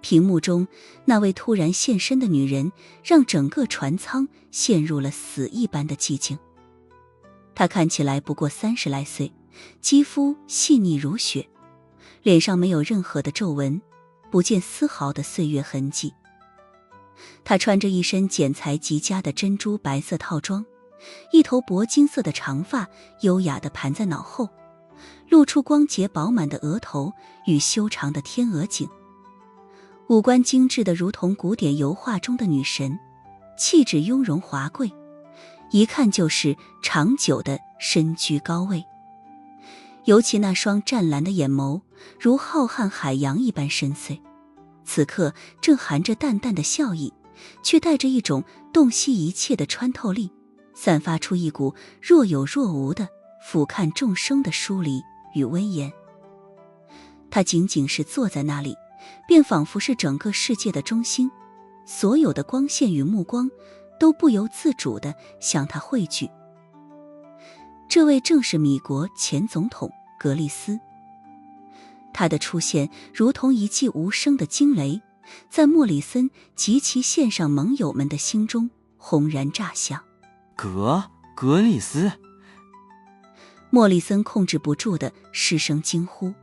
屏幕中那位突然现身的女人让整个船舱陷入了死一般的寂静。她看起来不过30来岁，肌肤细腻如雪，脸上没有任何的皱纹，不见丝毫的岁月痕迹。她穿着一身剪裁极佳的珍珠白色套装，一头铂金色的长发优雅地盘在脑后，露出光洁饱满的额头与修长的天鹅颈。五官精致的如同古典油画中的女神，气质雍容华贵，一看就是长久的身居高位。尤其那双湛蓝的眼眸，如浩瀚海洋一般深邃，此刻正含着淡淡的笑意，却带着一种洞悉一切的穿透力，散发出一股若有若无的俯瞰众生的疏离与威严。他仅仅是坐在那里，便仿佛是整个世界的中心，所有的光线与目光都不由自主地向他汇聚。这位正是米国前总统格利斯。他的出现如同一记无声的惊雷，在莫里森及其线上盟友们的心中轰然炸响。格利斯！莫里森控制不住地失声惊呼。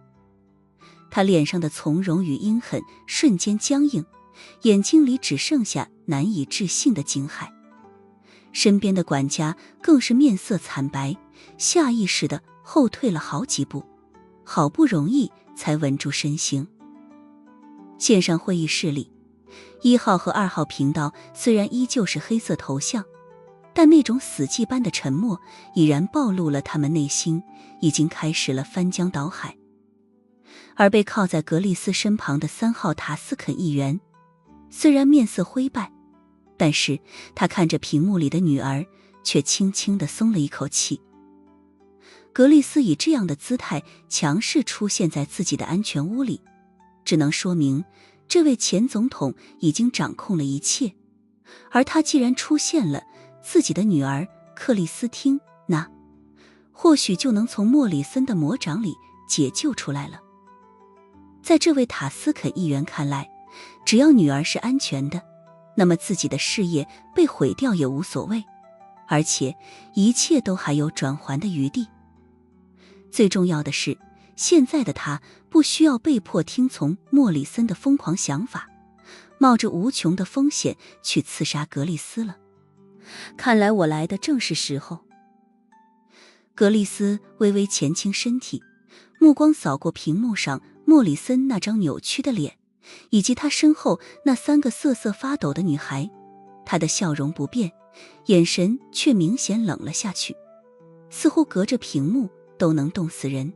他脸上的从容与阴狠瞬间僵硬，眼睛里只剩下难以置信的惊骇。身边的管家更是面色惨白，下意识地后退了好几步，好不容易才稳住身形。线上会议室里，1号和2号频道虽然依旧是黑色头像，但那种死寂般的沉默已然暴露了他们内心已经开始了翻江倒海。而被靠在格利斯身旁的3号塔斯肯议员，虽然面色灰败，但是他看着屏幕里的女儿，却轻轻地松了一口气。格利斯以这样的姿态强势出现在自己的安全屋里，只能说明这位前总统已经掌控了一切，而他既然出现了，自己的女儿克里斯汀那或许就能从莫里森的魔掌里解救出来了。在这位塔斯肯议员看来，只要女儿是安全的，那么自己的事业被毁掉也无所谓，而且一切都还有转圜的余地。最重要的是，现在的他不需要被迫听从莫里森的疯狂想法，冒着无穷的风险去刺杀格利斯了。看来我来的正是时候。格利斯微微前倾身体，目光扫过屏幕上莫里森那张扭曲的脸，以及他身后那3个瑟瑟发抖的女孩，他的笑容不变，眼神却明显冷了下去，似乎隔着屏幕都能冻死人。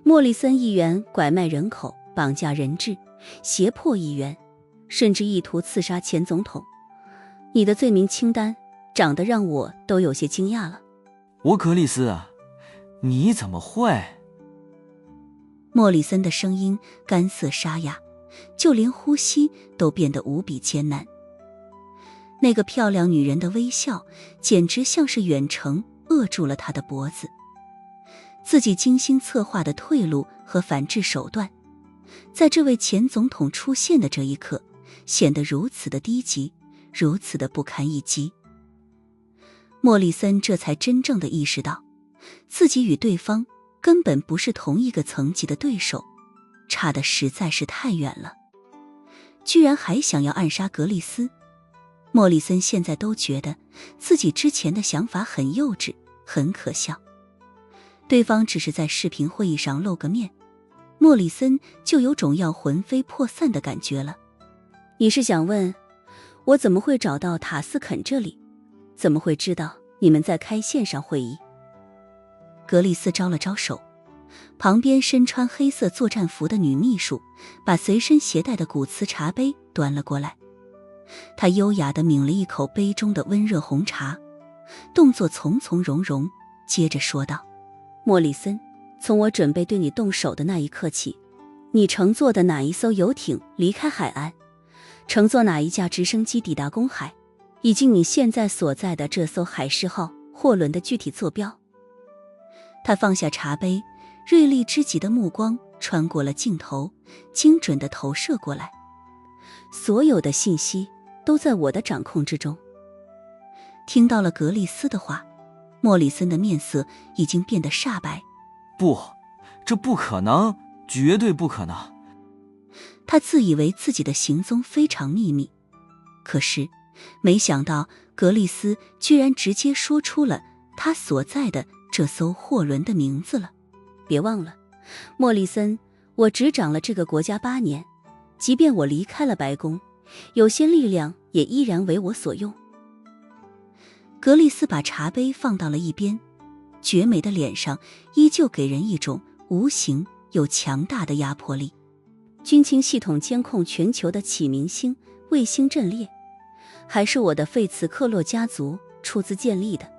莫里森议员拐卖人口，绑架人质，胁迫议员，甚至意图刺杀前总统。你的罪名清单长得让我都有些惊讶了。格利斯啊，你怎么会？莫里森的声音干涩沙哑，就连呼吸都变得无比艰难。那个漂亮女人的微笑简直像是远程扼住了他的脖子。自己精心策划的退路和反制手段，在这位前总统出现的这一刻，显得如此的低级，如此的不堪一击。莫里森这才真正的意识到，自己与对方根本不是同一个层级的对手，差得实在是太远了。居然还想要暗杀格利斯，莫里森现在都觉得自己之前的想法很幼稚，很可笑。对方只是在视频会议上露个面，莫里森就有种要魂飞魄散的感觉了。你是想问，我怎么会找到塔斯肯这里？怎么会知道你们在开线上会议？格利斯招了招手，旁边身穿黑色作战服的女秘书把随身携带的古瓷茶杯端了过来。她优雅地抿了一口杯中的温热红茶，动作从从容容，接着说道：莫里森，从我准备对你动手的那一刻起，你乘坐的哪一艘游艇离开海岸，乘坐哪一架直升机抵达公海，以及你现在所在的这艘海狮号货轮的具体坐标。他放下茶杯，锐利之极的目光穿过了镜头，精准地投射过来，所有的信息都在我的掌控之中。听到了格丽斯的话，莫里森的面色已经变得煞白。不，这不可能，绝对不可能。他自以为自己的行踪非常秘密，可是没想到格丽斯居然直接说出了他所在的这艘货轮的名字了。别忘了，莫里森，我执掌了这个国家8年，即便我离开了白宫，有些力量也依然为我所用。格丽斯把茶杯放到了一边，绝美的脸上依旧给人一种无形又强大的压迫力。军情系统监控全球的启明星卫星阵列，还是我的费茨克洛家族出资建立的。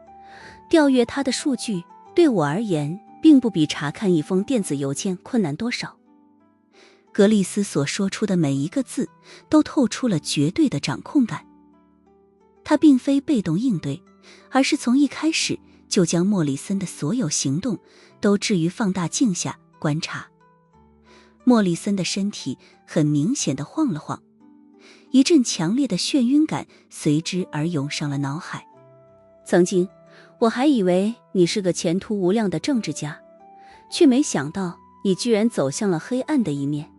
调阅它的数据对我而言并不比查看一封电子邮件困难多少。格丽斯所说出的每一个字都透出了绝对的掌控感。他并非被动应对，而是从一开始就将莫里森的所有行动都置于放大镜下观察。莫里森的身体很明显地晃了晃，一阵强烈的眩晕感随之而涌上了脑海。曾经我还以为你是个前途无量的政治家，却没想到你居然走向了黑暗的一面。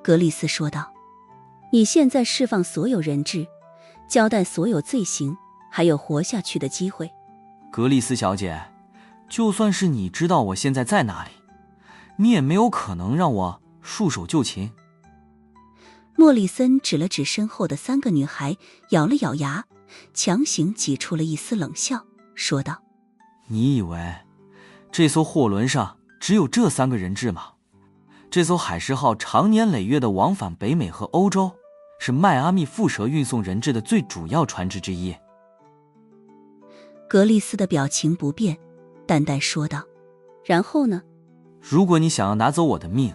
格丽斯说道，你现在释放所有人质，交代所有罪行，还有活下去的机会。格丽斯小姐，就算是你知道我现在在哪里，你也没有可能让我束手就擒。莫里森指了指身后的3个女孩，咬了咬牙，强行挤出了一丝冷笑，说道，你以为这艘货轮上只有这3个人质吗？这艘海狮号长年累月的往返北美和欧洲，是迈阿密蝮蛇运送人质的最主要船只之一。格丽斯的表情不变，淡淡说道，然后呢？如果你想要拿走我的命，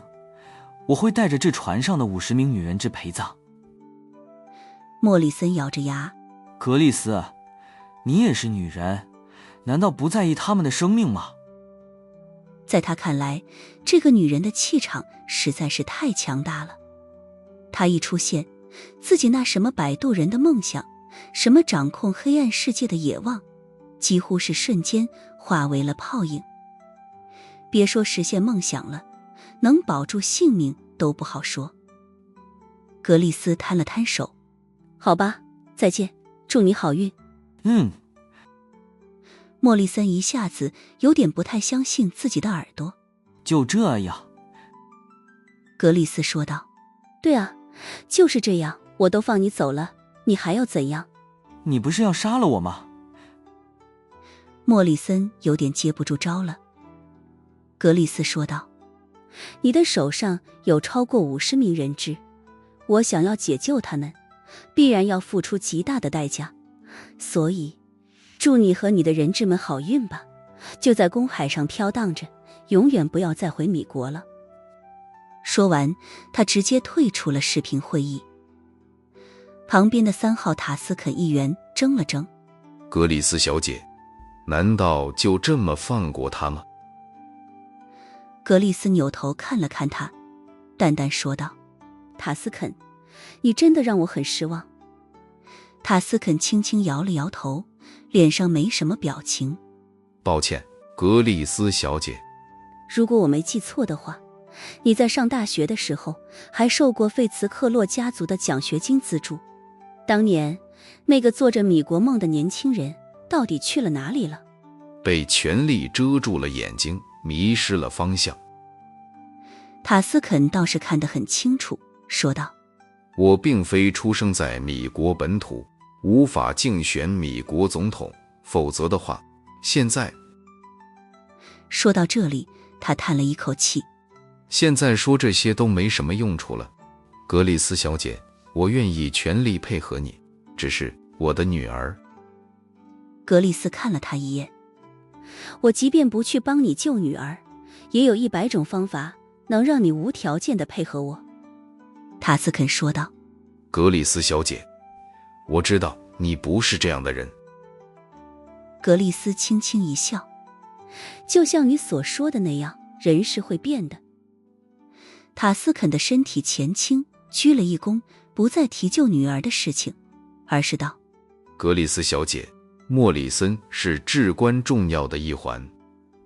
我会带着这船上的50名女人质陪葬。莫里森咬着牙，格丽斯，你也是女人，难道不在意她们的生命吗？在他看来，这个女人的气场实在是太强大了。她一出现，自己那什么摆渡人的梦想，什么掌控黑暗世界的野望，几乎是瞬间化为了泡影。别说实现梦想了，能保住性命都不好说。格丽斯摊了摊手，好吧，再见，祝你好运。莫里森一下子有点不太相信自己的耳朵。就这样？格丽斯说道，对啊，就是这样，我都放你走了，你还要怎样？你不是要杀了我吗？莫里森有点接不住招了。格丽斯说道，你的手上有超过50名人质，我想要解救他们，必然要付出极大的代价，所以祝你和你的人质们好运吧，就在公海上飘荡着，永远不要再回米国了。说完，他直接退出了视频会议。旁边的3号塔斯肯议员怔了怔，格丽斯小姐，难道就这么放过他吗？格丽斯扭头看了看他，淡淡说道，塔斯肯，你真的让我很失望。塔斯肯轻轻摇了摇头，脸上没什么表情。抱歉，格丽斯小姐。如果我没记错的话，你在上大学的时候还受过费茨克洛家族的奖学金资助。当年那个做着米国梦的年轻人到底去了哪里了？被权力遮住了眼睛，迷失了方向。塔斯肯倒是看得很清楚，说道，我并非出生在米国本土，无法竞选米国总统，否则的话，现在……说到这里，他叹了一口气。现在说这些都没什么用处了。格丽斯小姐，我愿意全力配合你，只是我的女儿……格丽斯看了他一眼，我即便不去帮你救女儿，也有100种方法能让你无条件的配合我。塔斯肯说道。格丽斯小姐，我知道你不是这样的人。格丽斯轻轻一笑，就像你所说的那样，人是会变的。塔斯肯的身体前倾，鞠了一躬，不再提救女儿的事情，而是道：格丽斯小姐，莫里森是至关重要的一环，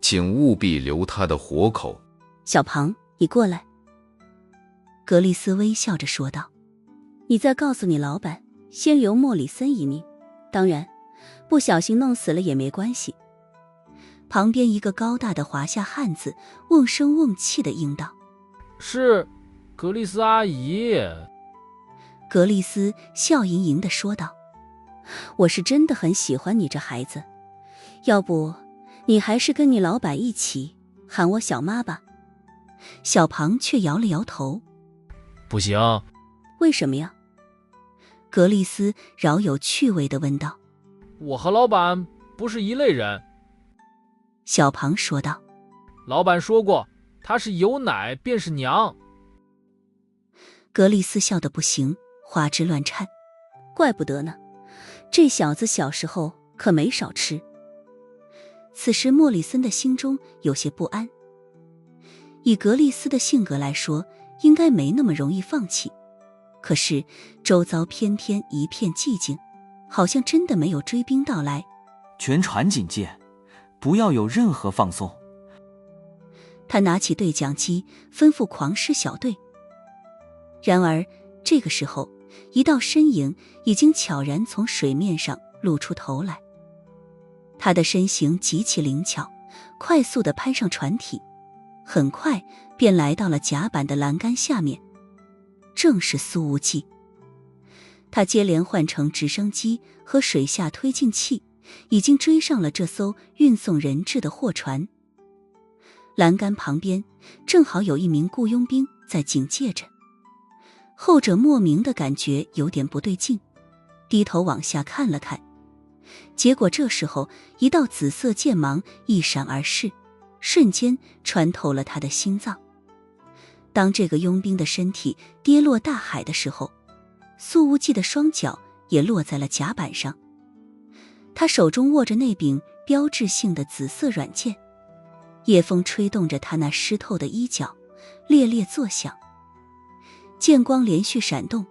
请务必留他的活口。小庞，你过来。格丽斯微笑着说道：你再告诉你老板，先留莫里森一命，当然不小心弄死了也没关系。旁边一个高大的华夏汉子瓮声瓮气地应道：是，格丽斯阿姨。格丽斯笑盈盈地说道：我是真的很喜欢你这孩子，要不你还是跟你老板一起喊我小妈吧。小庞却摇了摇头：不行。为什么呀？格丽斯饶有趣味地问道：我和老板不是一类人。小庞说道：老板说过，他是有奶便是娘。格丽斯笑得不行，花枝乱颤。怪不得呢，这小子小时候可没少吃。此时莫里森的心中有些不安，以格丽斯的性格来说，应该没那么容易放弃，可是周遭偏偏一片寂静，好像真的没有追兵到来。全船警戒，不要有任何放松。他拿起对讲机，吩咐狂狮小队。然而这个时候，一道身影已经悄然从水面上露出头来。他的身形极其灵巧，快速地攀上船体，很快便来到了甲板的栏杆下面。正是苏无忌。他接连换乘直升机和水下推进器，已经追上了这艘运送人质的货船。栏杆旁边正好有一名雇佣兵在警戒着，后者莫名的感觉有点不对劲，低头往下看了看，结果这时候一道紫色剑芒一闪而逝，瞬间穿透了他的心脏。当这个佣兵的身体跌落大海的时候，苏无忌的双脚也落在了甲板上。他手中握着那柄标志性的紫色软剑，夜风吹动着他那湿透的衣角，猎猎作响。剑光连续闪动，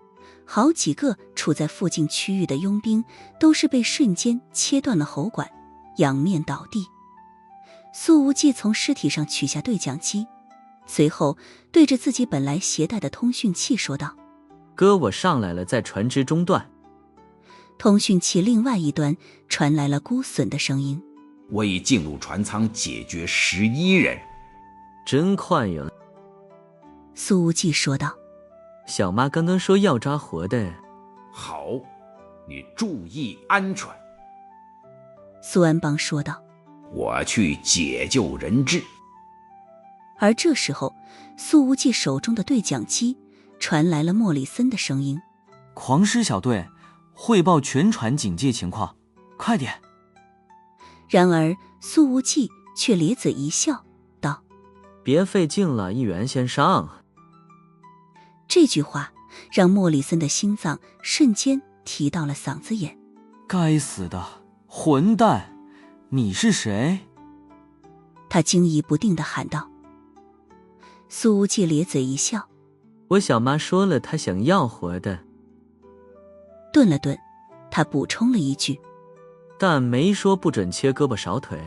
好几个处在附近区域的佣兵都是被瞬间切断了喉管，仰面倒地。苏无忌从尸体上取下对讲机，随后对着自己本来携带的通讯器说道：哥，我上来了，在船只中段。通讯器另外一端传来了孤隼的声音：我已进入船舱解决11人。真快呀。苏无忌说道：小妈刚刚说要抓活的。好，你注意安全。苏安邦说道：我去解救人质。而这时候，苏无忌手中的对讲机传来了莫里森的声音：狂狮小队，汇报全船警戒情况，快点。然而苏无忌却咧嘴一笑道：别费劲了，一员先上。这句话让莫里森的心脏瞬间提到了嗓子眼。该死的混蛋，你是谁？他惊疑不定地喊道。苏无忌咧嘴一笑：我小妈说了，她想要活的。顿了顿，他补充了一句：但没说不准切胳膊少腿。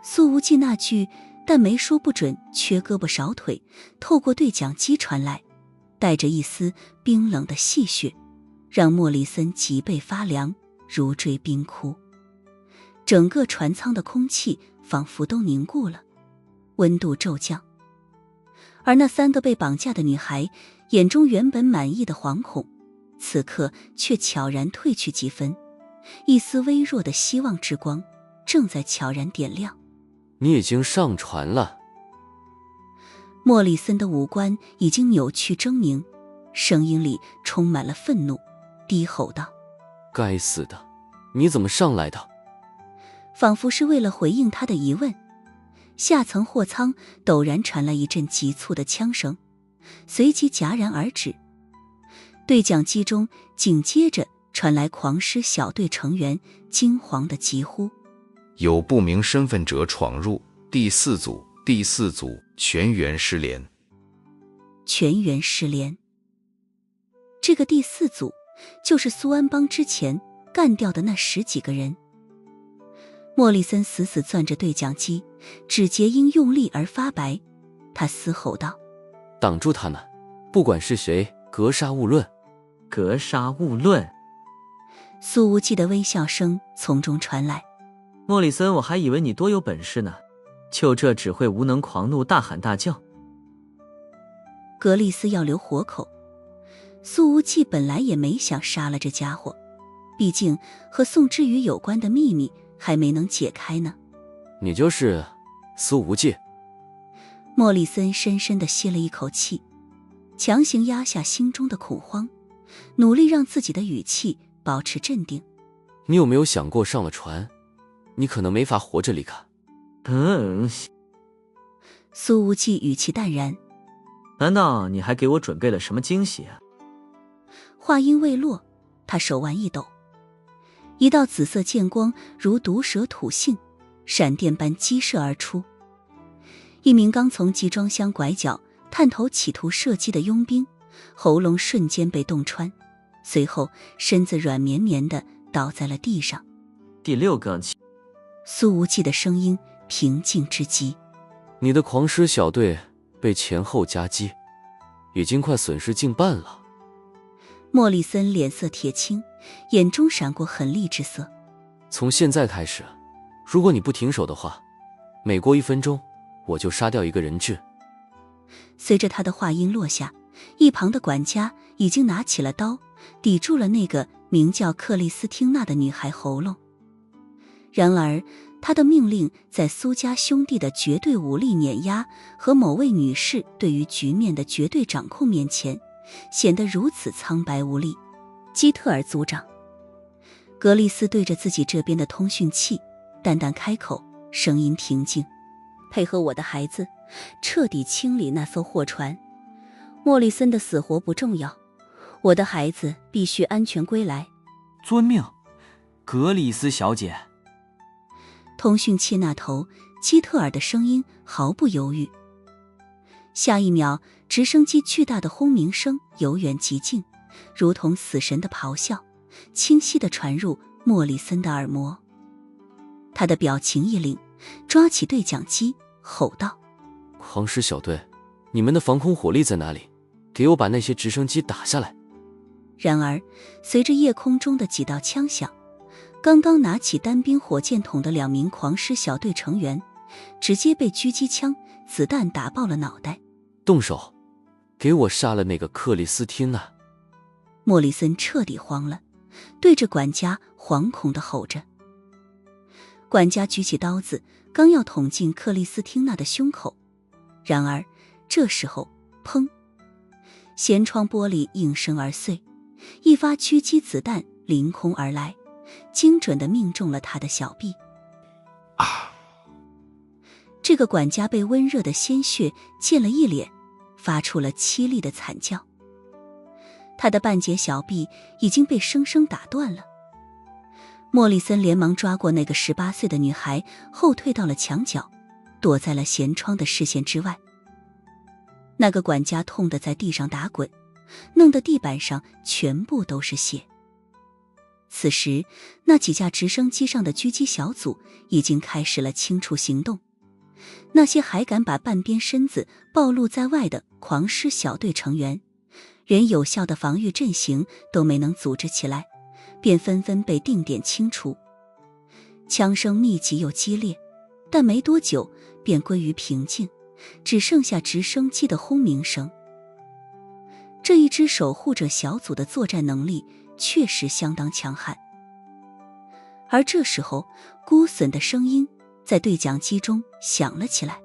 苏无忌那句但没说不准缺胳膊少腿透过对讲机传来，带着一丝冰冷的戏谑，让莫里森脊背发凉，如坠冰窟。整个船舱的空气仿佛都凝固了，温度骤降。而那3个被绑架的女孩眼中原本满意的惶恐，此刻却悄然褪去几分，一丝微弱的希望之光正在悄然点亮。你已经上船了。莫里森的五官已经扭曲狰狞，声音里充满了愤怒，低吼道：该死的，你怎么上来的？仿佛是为了回应他的疑问，下层货舱陡然传来一阵急促的枪声，随即戛然而止。对讲机中紧接着传来狂狮小队成员惊惶的疾呼：有不明身份者闯入第4组，第4组全员失联。全员失联。这个第4组就是苏安邦之前干掉的那10几个人。莫里森死死攥着对讲机，指节因用力而发白。他嘶吼道：挡住他们，不管是谁，格杀勿论。格杀勿论。苏无忌的微笑声从中传来。莫里森，我还以为你多有本事呢，就这只会无能狂怒大喊大叫。格丽斯要留活口，苏无忌本来也没想杀了这家伙，毕竟和宋之宇有关的秘密还没能解开呢。你就是苏无忌？莫里森深深地吸了一口气，强行压下心中的恐慌，努力让自己的语气保持镇定。你有没有想过上了船，你可能没法活着离开？苏无忌语气淡然。难道你还给我准备了什么惊喜啊？话音未落，他手腕一抖，一道紫色剑光如毒蛇吐信，闪电般激射而出。一名刚从集装箱拐角探头企图射击的佣兵，喉咙瞬间被洞穿，随后身子软绵绵地倒在了地上。第6个。苏无忌的声音平静至极。你的狂狮小队被前后夹击，已经快损失近半了。莫里森脸色铁青，眼中闪过狠厉之色。从现在开始，如果你不停手的话，每过1分钟我就杀掉一个人质。随着他的话音落下，一旁的管家已经拿起了刀，抵住了那个名叫克里斯汀娜的女孩喉咙。然而他的命令在苏家兄弟的绝对武力碾压和某位女士对于局面的绝对掌控面前，显得如此苍白无力。基特尔族长。格丽斯对着自己这边的通讯器淡淡开口，声音平静：配合我的孩子彻底清理那艘货船。莫里森的死活不重要，我的孩子必须安全归来。遵命，格里斯小姐。通讯器那头，基特尔的声音毫不犹豫。下一秒，直升机巨大的轰鸣声由远及近，如同死神的咆哮，清晰地传入莫里森的耳膜。他的表情一凛，抓起对讲机吼道：狂狮小队，你们的防空火力在哪里？给我把那些直升机打下来。然而随着夜空中的几道枪响，刚刚拿起单兵火箭筒的2名狂狮小队成员直接被狙击枪子弹打爆了脑袋。动手，给我杀了那个克里斯汀娜。莫里森彻底慌了，对着管家惶恐地吼着。管家举起刀子，刚要捅进克里斯汀娜的胸口，然而这时候砰，舷窗玻璃应声而碎，一发狙击子弹凌空而来，精准地命中了他的小臂。这个管家被温热的鲜血溅了一脸，发出了凄厉的惨叫。他的半截小臂已经被生生打断了。莫里森连忙抓过那个18岁的女孩，后退到了墙角，躲在了舷窗的视线之外。那个管家痛得在地上打滚，弄得地板上全部都是血。此时，那几架直升机上的狙击小组已经开始了清除行动。那些还敢把半边身子暴露在外的狂狮小队成员，连有效的防御阵型都没能组织起来，便纷纷被定点清除。枪声密集又激烈，但没多久便归于平静，只剩下直升机的轰鸣声。这一支守护者小组的作战能力确实相当强悍。而这时候，孤隼的声音在对讲机中响了起来：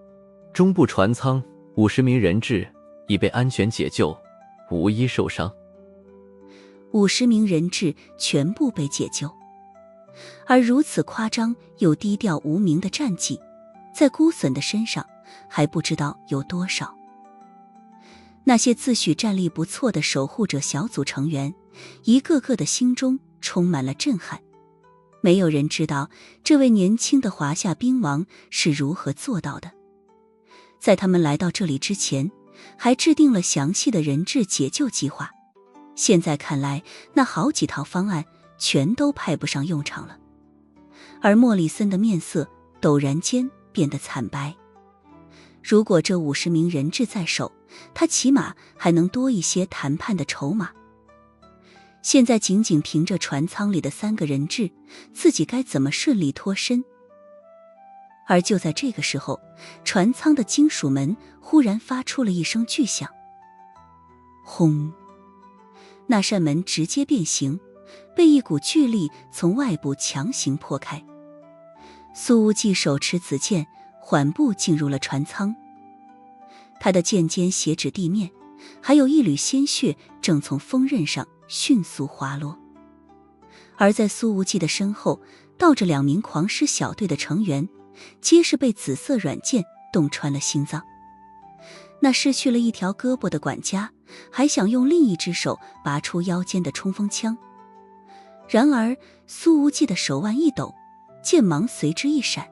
中部船舱50名人质已被安全解救，无一受伤。 50名人质全部被解救。而如此夸张又低调无名的战绩，在孤隼的身上还不知道有多少。那些自诩战力不错的守护者小组成员，一个个的心中充满了震撼。没有人知道这位年轻的华夏兵王是如何做到的。在他们来到这里之前，还制定了详细的人质解救计划。现在看来，那好几套方案全都派不上用场了。而莫里森的面色陡然间变得惨白。如果这50名人质在手，他起码还能多一些谈判的筹码。现在仅仅凭着船舱里的3个人质，自己该怎么顺利脱身？而就在这个时候，船舱的金属门忽然发出了一声巨响，轰！那扇门直接变形，被一股巨力从外部强行破开。苏无忌手持紫剑，缓步进入了船舱。他的剑尖斜指地面，还有一缕鲜血正从锋刃上迅速滑落。而在苏无忌的身后，倒着2名狂狮小队的成员，皆是被紫色软剑洞穿了心脏。那失去了一条胳膊的管家，还想用另一只手拔出腰间的冲锋枪。然而苏无忌的手腕一抖，剑芒随之一闪，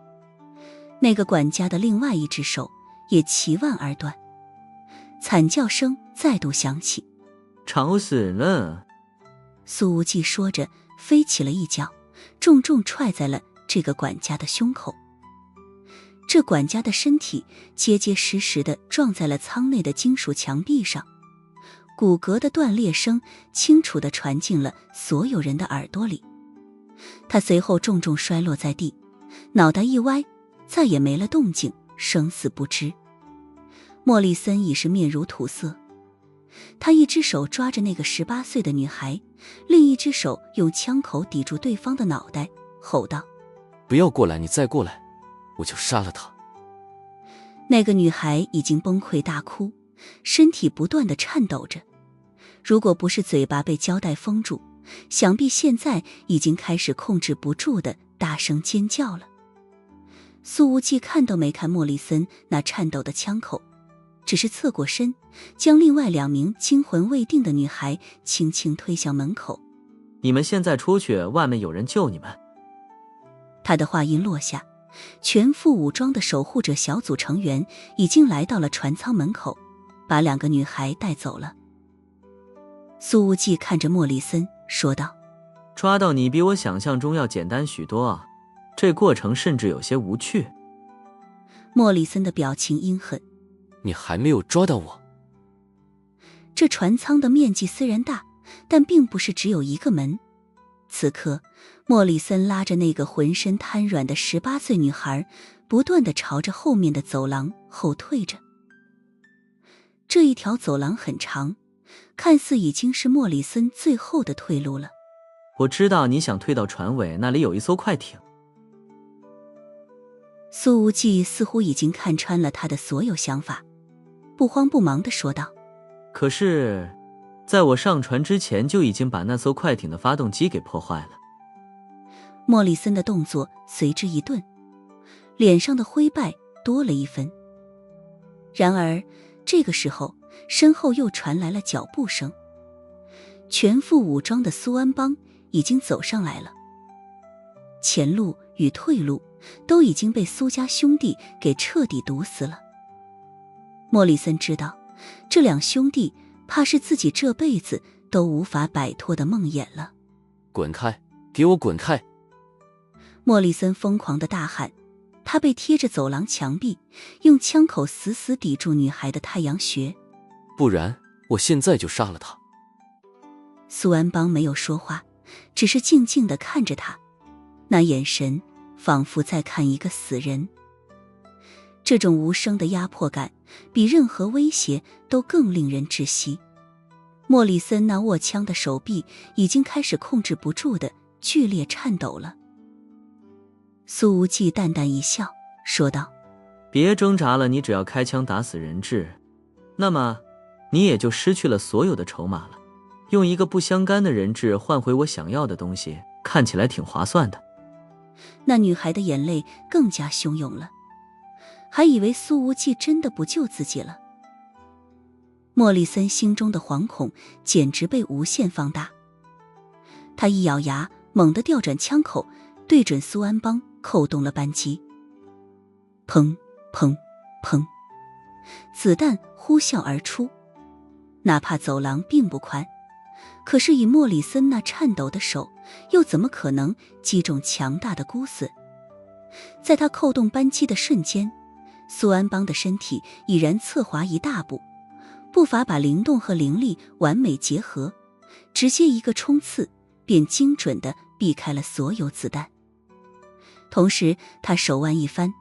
那个管家的另外一只手也齐腕而断。惨叫声再度响起。吵死了！苏无忌说着，飞起了一脚，重重踹在了这个管家的胸口。这管家的身体结结实实地撞在了舱内的金属墙壁上，骨骼的断裂声清楚地传进了所有人的耳朵里。他随后重重摔落在地，脑袋一歪，再也没了动静，生死不知。莫里森已是面如土色，他一只手抓着那个18岁的女孩，另一只手用枪口抵住对方的脑袋，吼道：不要过来，你再过来，我就杀了他。那个女孩已经崩溃大哭，身体不断地颤抖着，如果不是嘴巴被胶带封住，想必现在已经开始控制不住地大声尖叫了。苏无忌看都没看莫里森那颤抖的枪口，只是侧过身，将另外2名惊魂未定的女孩轻轻推向门口。你们现在出去，外面有人救你们。他的话音落下，全副武装的守护者小组成员已经来到了船舱门口，把2个女孩带走了。苏无忌看着莫里森说道：抓到你比我想象中要简单许多啊，这过程甚至有些无趣。莫里森的表情阴狠：你还没有抓到我。这船舱的面积虽然大，但并不是只有一个门。此刻莫里森拉着那个浑身瘫软的18岁女孩，不断地朝着后面的走廊后退着。这一条走廊很长，看似已经是莫里森最后的退路了。我知道你想退到船尾，那里有一艘快艇。苏无忌似乎已经看穿了他的所有想法，不慌不忙地说道：可是在我上船之前就已经把那艘快艇的发动机给破坏了。莫里森的动作随之一顿，脸上的灰败多了1分。然而这个时候，身后又传来了脚步声，全副武装的苏安邦已经走上来了。前路与退路都已经被苏家兄弟给彻底堵死了。莫里森知道，这2兄弟怕是自己这辈子都无法摆脱的梦魇了。滚开，给我滚开！莫里森疯狂地大喊，他被贴着走廊墙壁，用枪口死死抵住女孩的太阳穴。不然我现在就杀了他。苏安邦没有说话，只是静静地看着他，那眼神仿佛在看一个死人。这种无声的压迫感比任何威胁都更令人窒息。莫里森那握枪的手臂已经开始控制不住的剧烈颤抖了。苏无忌淡淡一笑，说道：别挣扎了，你只要开枪打死人质，那么你也就失去了所有的筹码了。用一个不相干的人质换回我想要的东西，看起来挺划算的。那女孩的眼泪更加汹涌了，还以为苏无忌真的不救自己了。莫里森心中的惶恐简直被无限放大，他一咬牙，猛地调转枪口，对准苏安邦扣动了扳机。砰砰砰，子弹呼啸而出。哪怕走廊并不宽，可是以莫里森那颤抖的手，又怎么可能击中强大的箍丝？在他扣动扳机的瞬间，苏安邦的身体已然侧滑一大步，步伐把灵动和灵力完美结合，直接一个冲刺，便精准地避开了所有子弹。同时他手腕一翻，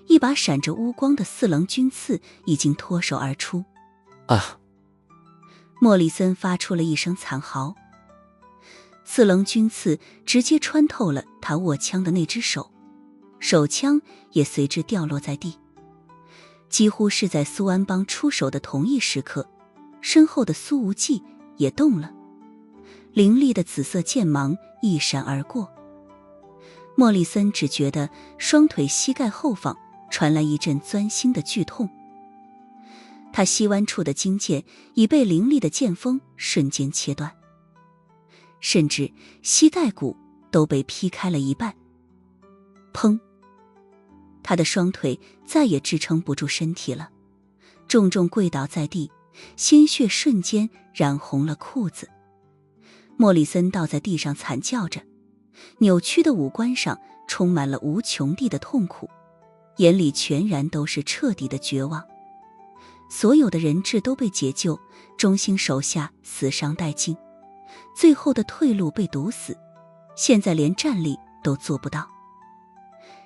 一把闪着乌光的四棱军刺已经脱手而出。啊！莫里森发出了一声惨嚎，四棱军刺直接穿透了他握枪的那只手，手枪也随之掉落在地。几乎是在苏安邦出手的同一时刻，身后的苏无忌也动了，凌厉的紫色剑芒一闪而过。莫里森只觉得双腿膝盖后方传来一阵钻心的剧痛，他膝弯处的筋腱已被凌厉的剑锋瞬间切断，甚至膝盖骨都被劈开了一半。砰！他的双腿再也支撑不住身体了，重重跪倒在地，鲜血瞬间染红了裤子。莫里森倒在地上惨叫着，扭曲的五官上充满了无穷地的痛苦，眼里全然都是彻底的绝望。所有的人质都被解救，中兴手下死伤殆尽，最后的退路被堵死，现在连站立都做不到。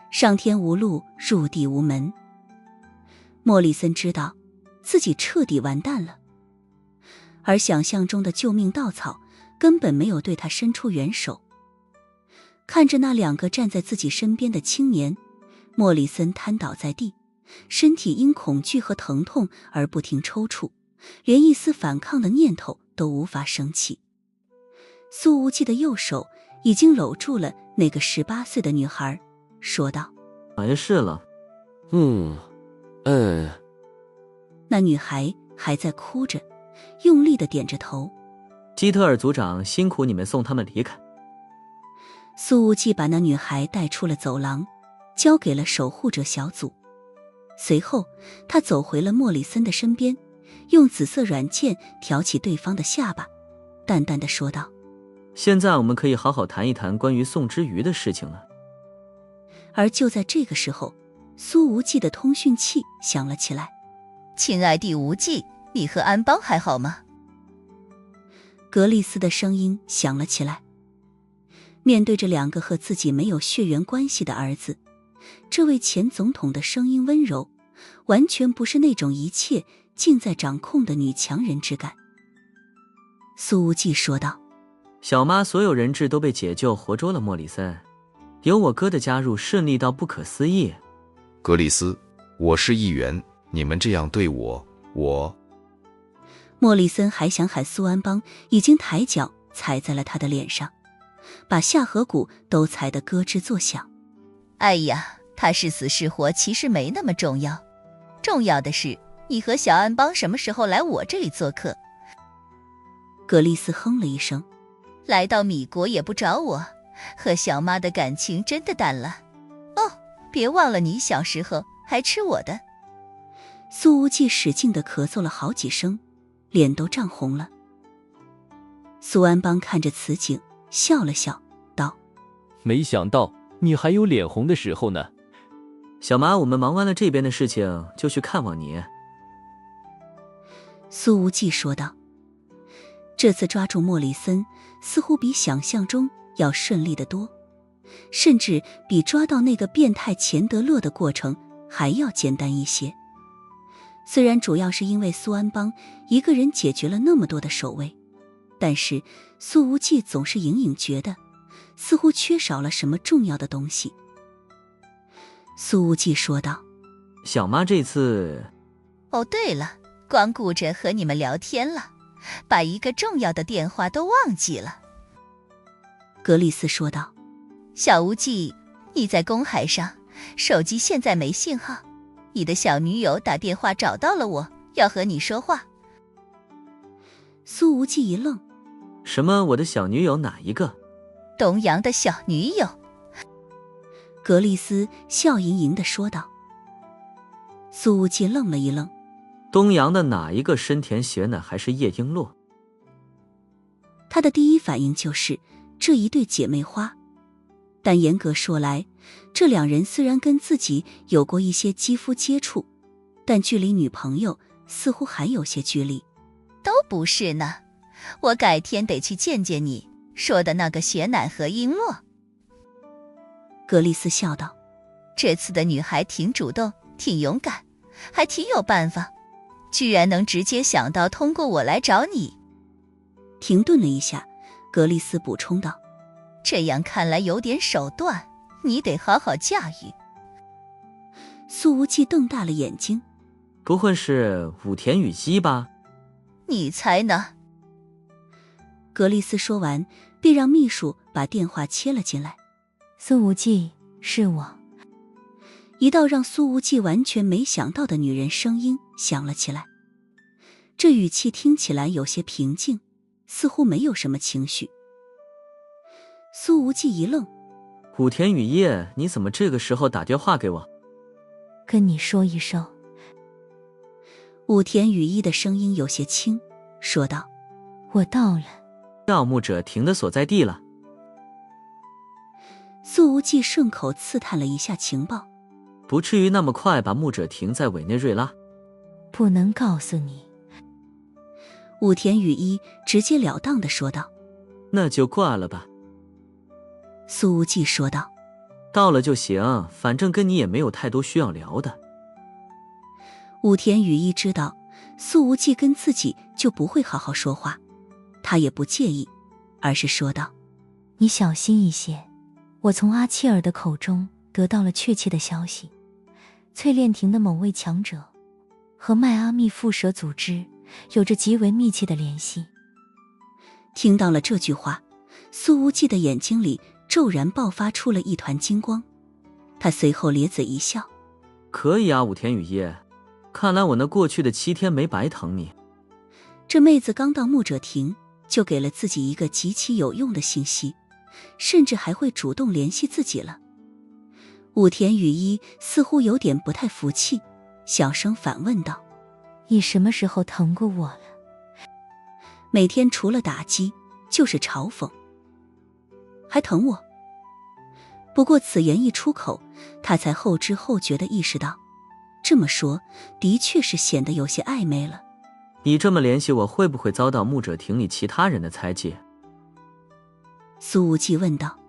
上天无路，入地无门。莫里森知道自己彻底完蛋了，而想象中的救命稻草根本没有对他伸出援手。看着那两个站在自己身边的青年，莫里森瘫倒在地，身体因恐惧和疼痛而不停抽搐，连一丝反抗的念头都无法升起。苏无忌的右手已经搂住了那个18岁的女孩，说道：没事了。那女孩还在哭着，用力地点着头。基特尔组长，辛苦你们送他们离开。苏无忌把那女孩带出了走廊，交给了守护者小组。随后他走回了莫里森的身边，用紫色软剑挑起对方的下巴，淡淡地说道：现在我们可以好好谈一谈关于宋之瑜的事情了。而就在这个时候，苏无忌的通讯器响了起来。亲爱的无忌，你和安邦还好吗？格丽斯的声音响了起来。面对着两个和自己没有血缘关系的儿子，这位前总统的声音温柔，完全不是那种一切尽在掌控的女强人之感。苏无忌说道：小妈，所有人质都被解救，活捉了莫里森，有我哥的加入，顺利到不可思议。格里斯，我是议员，你们这样对我。莫里森还想喊苏安邦，已经抬脚踩在了他的脸上，把下颌骨都踩得咯吱作响。哎呀，他是死是活其实没那么重要，重要的是你和小安邦什么时候来我这里做客。格丽斯哼了一声，来到米国也不找我，和小妈的感情真的淡了。哦，别忘了你小时候还吃我的。苏无忌使劲地咳嗽了好几声，脸都涨红了。苏安邦看着此景，笑了笑，道：没想到你还有脸红的时候呢。小妈，我们忙完了这边的事情，就去看望你。苏无忌说道。这次抓住莫里森似乎比想象中要顺利得多，甚至比抓到那个变态钱德勒的过程还要简单一些。虽然主要是因为苏安邦一个人解决了那么多的守卫，但是苏无忌总是隐隐觉得似乎缺少了什么重要的东西。苏无忌说道：小妈这次……哦，对了，光顾着和你们聊天了，把一个重要的电话都忘记了。格丽斯说道：小无忌，你在公海上，手机现在没信号，你的小女友打电话找到了我，要和你说话。苏无忌一愣：什么？我的小女友哪一个？东阳的小女友。格丽斯笑盈盈地说道。苏无忌愣了一愣：东阳的哪一个？深田雪乃还是叶璎珞？他的第一反应就是这一对姐妹花。但严格说来，这两人虽然跟自己有过一些肌肤接触，但距离女朋友似乎还有些距离。都不是呢，我改天得去见见你说的那个雪乃和璎珞。格丽丝笑道，这次的女孩挺主动，挺勇敢，还挺有办法，居然能直接想到通过我来找你。停顿了一下，格丽丝补充道，这样看来有点手段，你得好好驾驭。苏无忌瞪大了眼睛，不会是武田羽姬吧？你猜呢？格丽丝说完，便让秘书把电话切了进来。苏无忌，是我。一道让苏无忌完全没想到的女人声音响了起来，这语气听起来有些平静，似乎没有什么情绪。苏无忌一愣，武田雨夜，你怎么这个时候打电话给我？跟你说一声。武田雨衣的声音有些轻，说道，我到了。盗墓者停的所在地了。苏无忌顺口刺探了一下情报，不至于那么快把牧者停在委内瑞拉。不能告诉你。武田雨衣直截了当地说道。那就挂了吧。苏无忌说道。到了就行，反正跟你也没有太多需要聊的。武田雨衣知道苏无忌跟自己就不会好好说话，他也不介意，而是说道，你小心一些，我从阿切尔的口中得到了确切的消息，淬炼庭的某位强者和迈阿密蝮蛇组织有着极为密切的联系。听到了这句话，苏无忌的眼睛里骤然爆发出了一团金光，他随后咧嘴一笑，可以啊，武田雨夜，看来我那过去的7天没白疼你。这妹子刚到牧者亭就给了自己一个极其有用的信息，甚至还会主动联系自己了。武田雨衣似乎有点不太服气，小声反问道，你什么时候疼过我了？每天除了打击就是嘲讽，还疼我？不过此言一出口，他才后知后觉地意识到，这么说的确是显得有些暧昧了。你这么联系我，会不会遭到牧者亭里其他人的猜忌？苏无忌问道。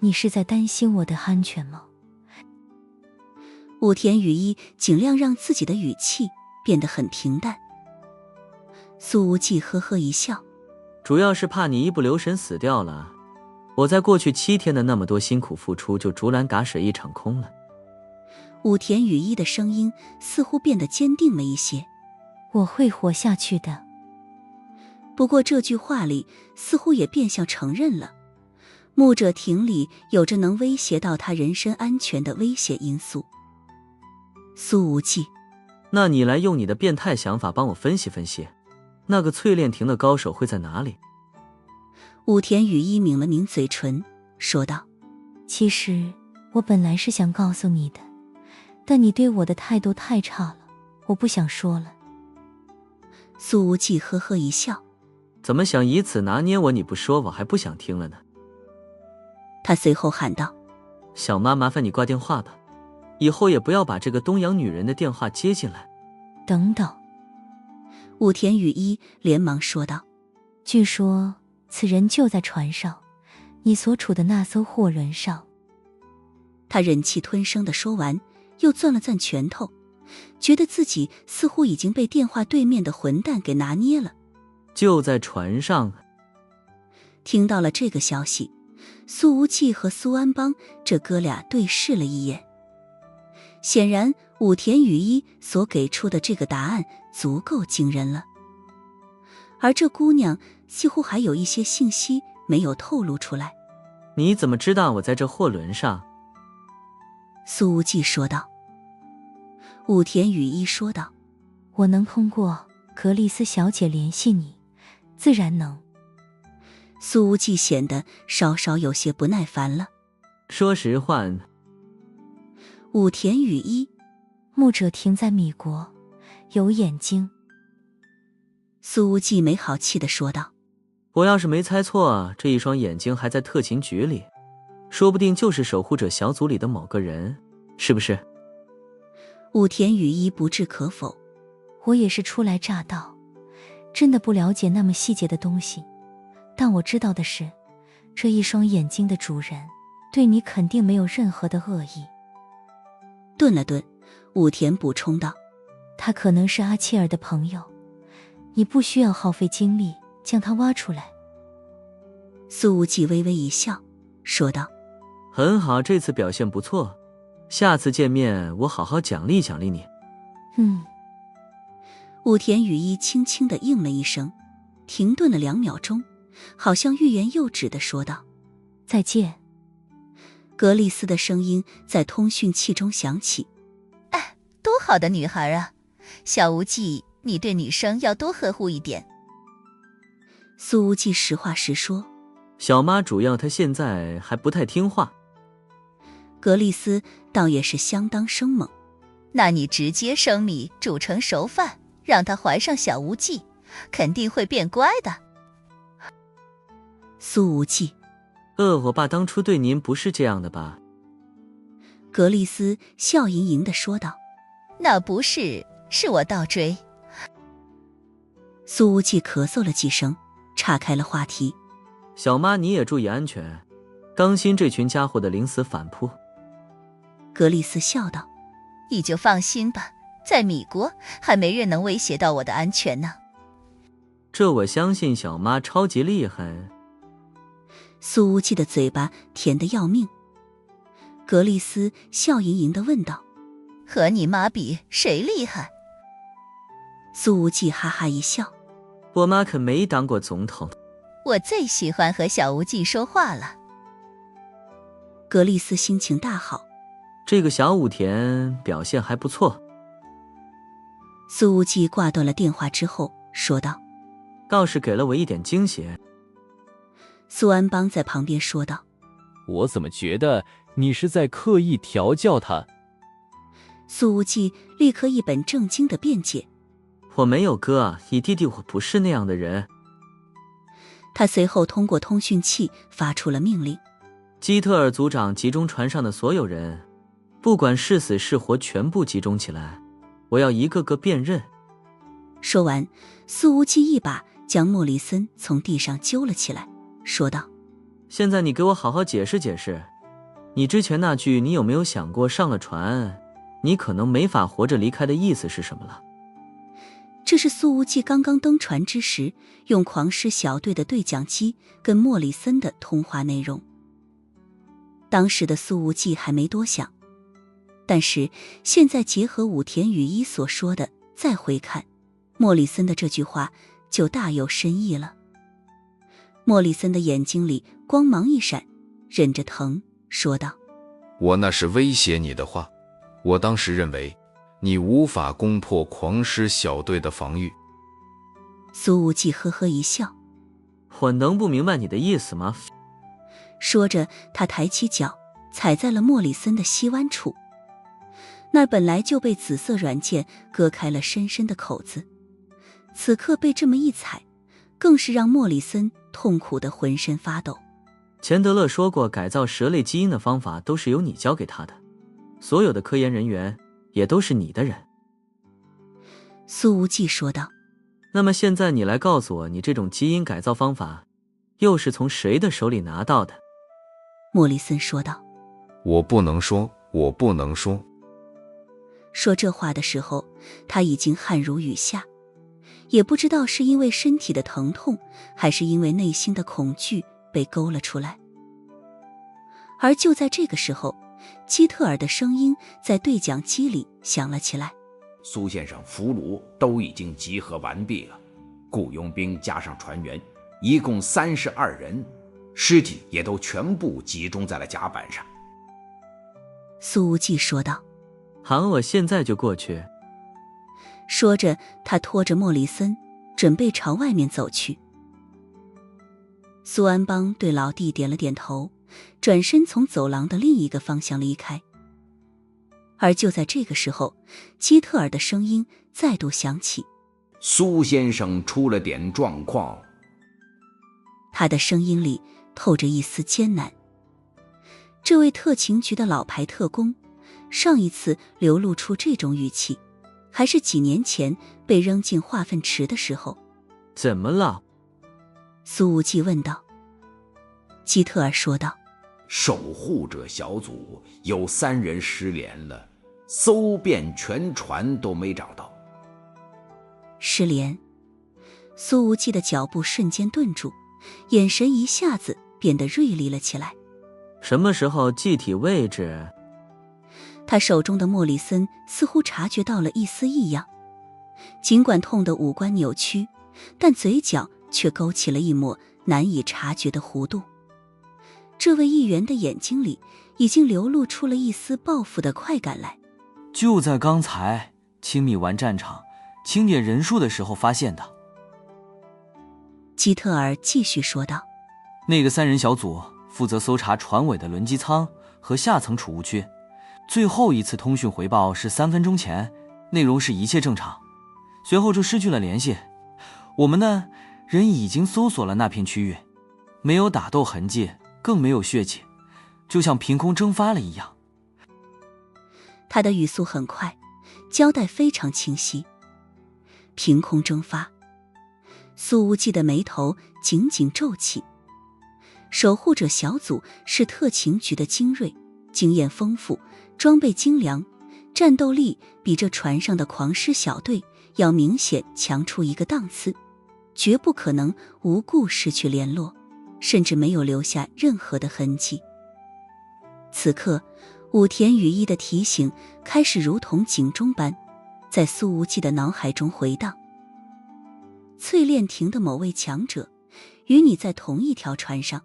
你是在担心我的安全吗？武田雨衣尽量让自己的语气变得很平淡。苏无忌呵呵一笑，主要是怕你一不留神死掉了，我在过去7天的那么多辛苦付出就竹篮打水一场空了。武田雨衣的声音似乎变得坚定了一些，我会活下去的。不过这句话里似乎也变相承认了牧者亭里有着能威胁到他人身安全的危险因素。苏无忌，那你来用你的变态想法帮我分析分析，那个淬炼庭的高手会在哪里？武田雨衣抿了抿嘴唇，说道，其实我本来是想告诉你的，但你对我的态度太差了，我不想说了。苏无忌呵呵一笑，怎么想以此拿捏我？你不说我还不想听了呢。他随后喊道，小妈，麻烦你挂电话吧，以后也不要把这个东洋女人的电话接进来。等等。武田雨衣连忙说道，据说此人就在船上，你所处的那艘货轮上。他忍气吞声地说完，又攥了攥拳头，觉得自己似乎已经被电话对面的混蛋给拿捏了。就在船上。听到了这个消息，苏无忌和苏安邦这哥俩对视了一眼。显然武田雨衣所给出的这个答案足够惊人了，而这姑娘似乎还有一些信息没有透露出来。你怎么知道我在这货轮上？苏无忌说道。武田雨衣说道，我能通过格丽丝小姐联系你，自然能。苏无忌显得稍稍有些不耐烦了。说实话。武田雨衣，牧者停在米国，有眼睛。苏无忌没好气地说道。我要是没猜错，这一双眼睛还在特勤局里，说不定就是守护者小组里的某个人，是不是？武田雨衣不置可否。我也是初来乍到，真的不了解那么细节的东西，但我知道的是，这一双眼睛的主人对你肯定没有任何的恶意。顿了顿，武田补充道：他可能是阿切尔的朋友，你不需要耗费精力将他挖出来。苏无忌微微一笑，说道：很好，这次表现不错，下次见面我好好奖励奖励你。武田雨衣轻轻地应了一声，停顿了2秒钟，好像欲言又止地说道：再见。格丽斯的声音在通讯器中响起：哎，多好的女孩啊，小无忌，你对女生要多呵护一点。苏无忌实话实说：小妈主要她现在还不太听话。格丽斯倒也是相当生猛：那你直接生米煮成熟饭，让她怀上小无忌，肯定会变乖的。苏无忌：我爸当初对您不是这样的吧？格丽斯笑盈盈地说道：那不是，是我倒追。苏无忌咳嗽了几声，岔开了话题：小妈你也注意安全，当心这群家伙的临死反扑。格丽斯笑道：你就放心吧，在米国还没人能威胁到我的安全呢。这我相信，小妈超级厉害。苏无忌的嘴巴甜得要命。格丽斯笑盈盈地问道：和你妈比，谁厉害？苏无忌哈哈一笑：我妈可没当过总统。我最喜欢和小无忌说话了。格丽斯心情大好：这个小武田表现还不错。苏无忌挂断了电话之后说道：倒是给了我一点惊喜。苏安邦在旁边说道：我怎么觉得你是在刻意调教他？苏无忌立刻一本正经地辩解：我没有哥，你弟弟我不是那样的人。他随后通过通讯器发出了命令：基特尔组长集中船上的所有人，不管是死是活，全部集中起来，我要一个个辨认。说完，苏无忌一把将莫里森从地上揪了起来，说道：现在你给我好好解释解释，你之前那句你有没有想过上了船你可能没法活着离开的意思是什么了？这是苏无忌刚刚登船之时用狂狮小队的对讲机跟莫里森的通话内容。当时的苏无忌还没多想，但是现在结合武田雨衣所说的再回看，莫里森的这句话就大有深意了。莫里森的眼睛里光芒一闪，忍着疼说道：我那是威胁你的话，我当时认为你无法攻破狂狮小队的防御。苏无忌呵呵一笑：我能不明白你的意思吗？说着他抬起脚踩在了莫里森的膝弯处，那本来就被紫色软件割开了深深的口子，此刻被这么一踩，更是让莫里森痛苦的浑身发抖。钱德勒说过，改造蛇类基因的方法都是由你教给他的，所有的科研人员也都是你的人。苏无忌说道：那么现在你来告诉我，你这种基因改造方法又是从谁的手里拿到的？莫里森说道：我不能说，我不能说。说这话的时候，他已经汗如雨下，也不知道是因为身体的疼痛，还是因为内心的恐惧被勾了出来。而就在这个时候，基特尔的声音在对讲机里响了起来：苏先生，俘虏都已经集合完毕了，雇佣兵加上船员，一共32人，尸体也都全部集中在了甲板上。苏无忌说道：好，我现在就过去。说着，他拖着莫里森准备朝外面走去。苏安邦对老弟点了点头，转身从走廊的另一个方向离开。而就在这个时候，基特尔的声音再度响起：苏先生出了点状况。他的声音里透着一丝艰难。这位特勤局的老牌特工，上一次流露出这种语气，还是几年前被扔进化粪池的时候。怎么了？苏无忌问道。基特尔说道：守护者小组有3人失联了，搜遍全船都没找到。失联？苏无忌的脚步瞬间顿住，眼神一下子变得锐利了起来。什么时候具体位置？他手中的莫里森似乎察觉到了一丝异样，尽管痛得五官扭曲，但嘴角却勾起了一抹难以察觉的弧度。这位议员的眼睛里已经流露出了一丝报复的快感来。就在刚才清理完战场、清点人数的时候发现的。基特尔继续说道：那个3人小组负责搜查船尾的轮机舱和下层储物区，最后一次通讯回报是3分钟前，内容是一切正常，随后就失去了联系。我们呢，人已经搜索了那片区域，没有打斗痕迹，更没有血迹，就像凭空蒸发了一样。他的语速很快，交代非常清晰。凭空蒸发。苏无忌的眉头紧紧皱起。守护者小组是特勤局的精锐，经验丰富，装备精良，战斗力比这船上的狂狮小队要明显强出一个档次，绝不可能无故失去联络，甚至没有留下任何的痕迹。此刻武田羽衣的提醒开始如同警钟般在苏无忌的脑海中回荡。淬炼亭的某位强者与你在同一条船上。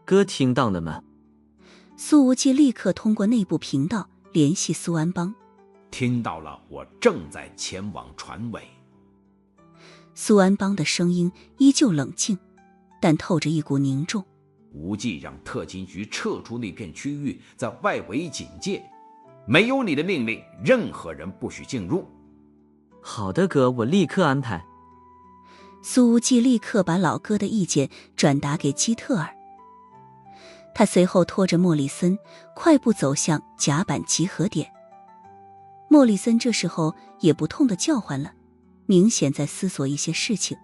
哥听到了吗？苏无忌立刻通过内部频道联系苏安邦。听到了，我正在前往船尾。苏安邦的声音依旧冷静，但透着一股凝重。无忌让特勤局撤出那片区域，在外围警戒，没有你的命令，任何人不许进入。好的哥，我立刻安排。苏无忌立刻把老哥的意见转达给基特尔。他随后拖着莫里森快步走向甲板集合点。莫里森这时候也不痛地叫唤了，明显在思索一些事情。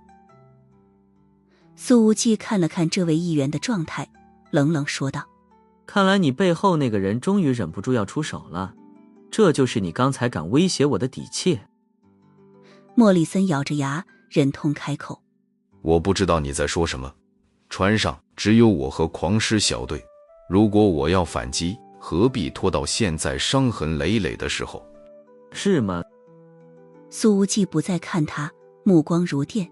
苏无忌看了看这位议员的状态，冷冷说道：看来你背后那个人终于忍不住要出手了，这就是你刚才敢威胁我的底气。莫里森咬着牙忍痛开口：我不知道你在说什么，船上只有我和狂狮小队，如果我要反击，何必拖到现在伤痕累累的时候？是吗？苏无忌不再看他，目光如电，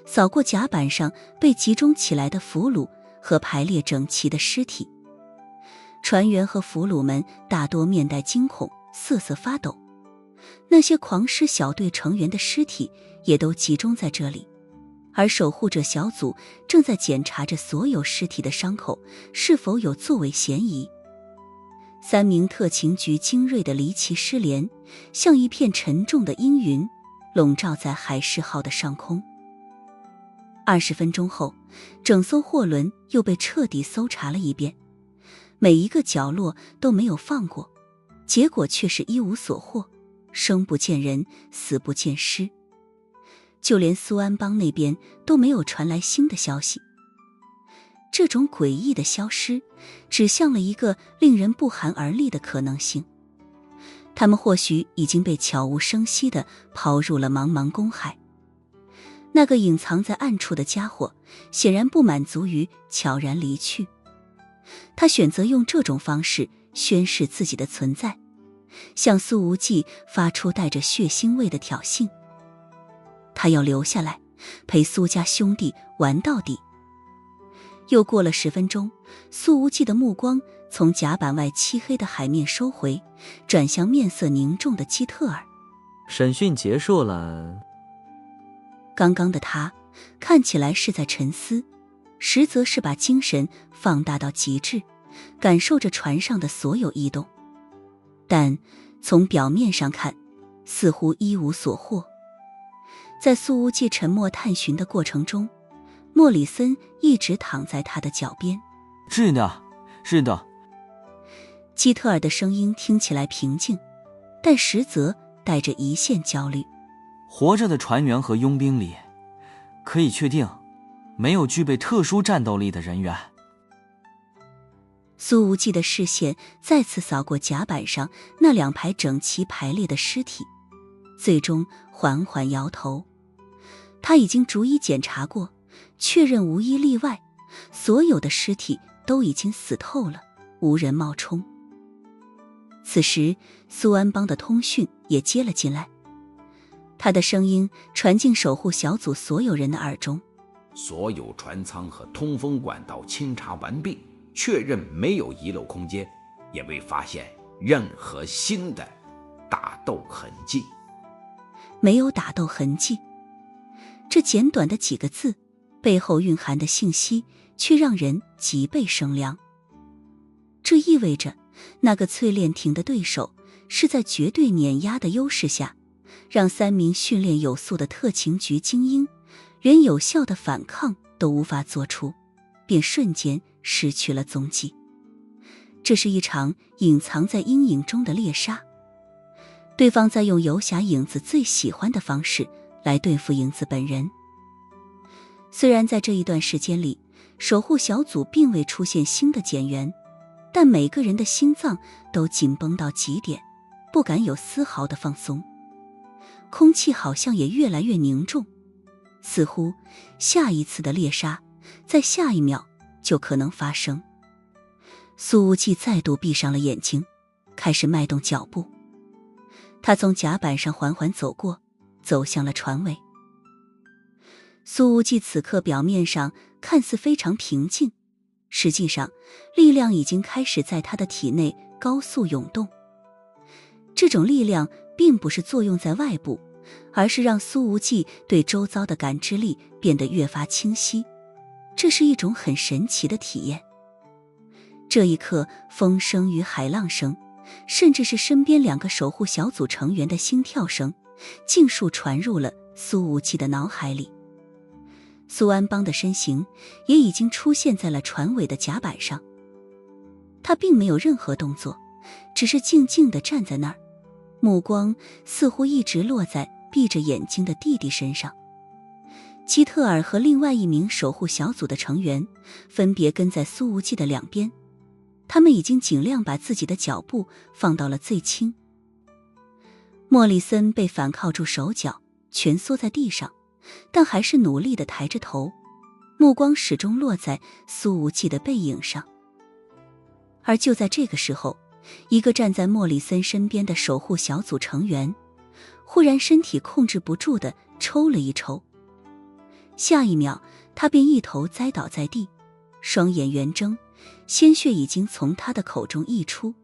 扫过甲板上被集中起来的俘虏和排列整齐的尸体。船员和俘虏们大多面带惊恐，瑟瑟发抖。那些狂狮小队成员的尸体也都集中在这里，而守护者小组正在检查着所有尸体的伤口是否有作伪嫌疑。3名特勤局精锐的离奇失联，像一片沉重的阴云，笼罩在海狮号的上空。20分钟后，整艘货轮又被彻底搜查了一遍，每一个角落都没有放过，结果却是一无所获，生不见人，死不见尸。就连苏安邦那边都没有传来新的消息。这种诡异的消失指向了一个令人不寒而栗的可能性，他们或许已经被悄无声息地抛入了茫茫公海。那个隐藏在暗处的家伙显然不满足于悄然离去，他选择用这种方式宣示自己的存在，向苏无忌发出带着血腥味的挑衅。他要留下来陪苏家兄弟玩到底。又过了10分钟，苏无忌的目光从甲板外漆黑的海面收回，转向面色凝重的基特尔。审讯结束了。刚刚的他看起来是在沉思，实则是把精神放大到极致，感受着船上的所有异动。但从表面上看，似乎一无所获。在苏无忌沉默探寻的过程中，莫里森一直躺在他的脚边。是的，是的。基特尔的声音听起来平静，但实则带着一线焦虑。活着的船员和佣兵里，可以确定，没有具备特殊战斗力的人员。苏无忌的视线再次扫过甲板上那2排整齐排列的尸体，最终缓缓摇头。他已经逐一检查过，确认无一例外，所有的尸体都已经死透了，无人冒充。此时苏安邦的通讯也接了进来，他的声音传进守护小组所有人的耳中。所有船舱和通风管道清查完毕，确认没有遗漏空间，也未发现任何新的打斗痕迹。没有打斗痕迹，这简短的几个字背后蕴含的信息却让人脊背生凉。这意味着那个淬炼艇的对手是在绝对碾压的优势下，让3名训练有素的特勤局精英连有效的反抗都无法做出，便瞬间失去了踪迹。这是一场隐藏在阴影中的猎杀，对方在用游侠影子最喜欢的方式来对付影子本人。虽然在这一段时间里，守护小组并未出现新的减员，但每个人的心脏都紧绷到极点，不敢有丝毫的放松。空气好像也越来越凝重，似乎下一次的猎杀在下一秒就可能发生。苏无忌再度闭上了眼睛，开始迈动脚步。他从甲板上缓缓走过，走向了船尾。苏无忌此刻表面上看似非常平静，实际上力量已经开始在他的体内高速涌动。这种力量并不是作用在外部，而是让苏无忌对周遭的感知力变得越发清晰。这是一种很神奇的体验。这一刻，风声与海浪声，甚至是身边2个守护小组成员的心跳声，尽数传入了苏无忌的脑海里。苏安邦的身形也已经出现在了船尾的甲板上，他并没有任何动作，只是静静地站在那儿，目光似乎一直落在闭着眼睛的弟弟身上。基特尔和另外1名守护小组的成员分别跟在苏无忌的2边，他们已经尽量把自己的脚步放到了最轻。莫里森被反铐住手脚，蜷缩在地上，但还是努力地抬着头，目光始终落在苏无忌的背影上。而就在这个时候，一个站在莫里森身边的守护小组成员忽然身体控制不住地抽了一抽，下一秒他便一头栽倒在地，双眼圆睁，鲜血已经从他的口中溢出。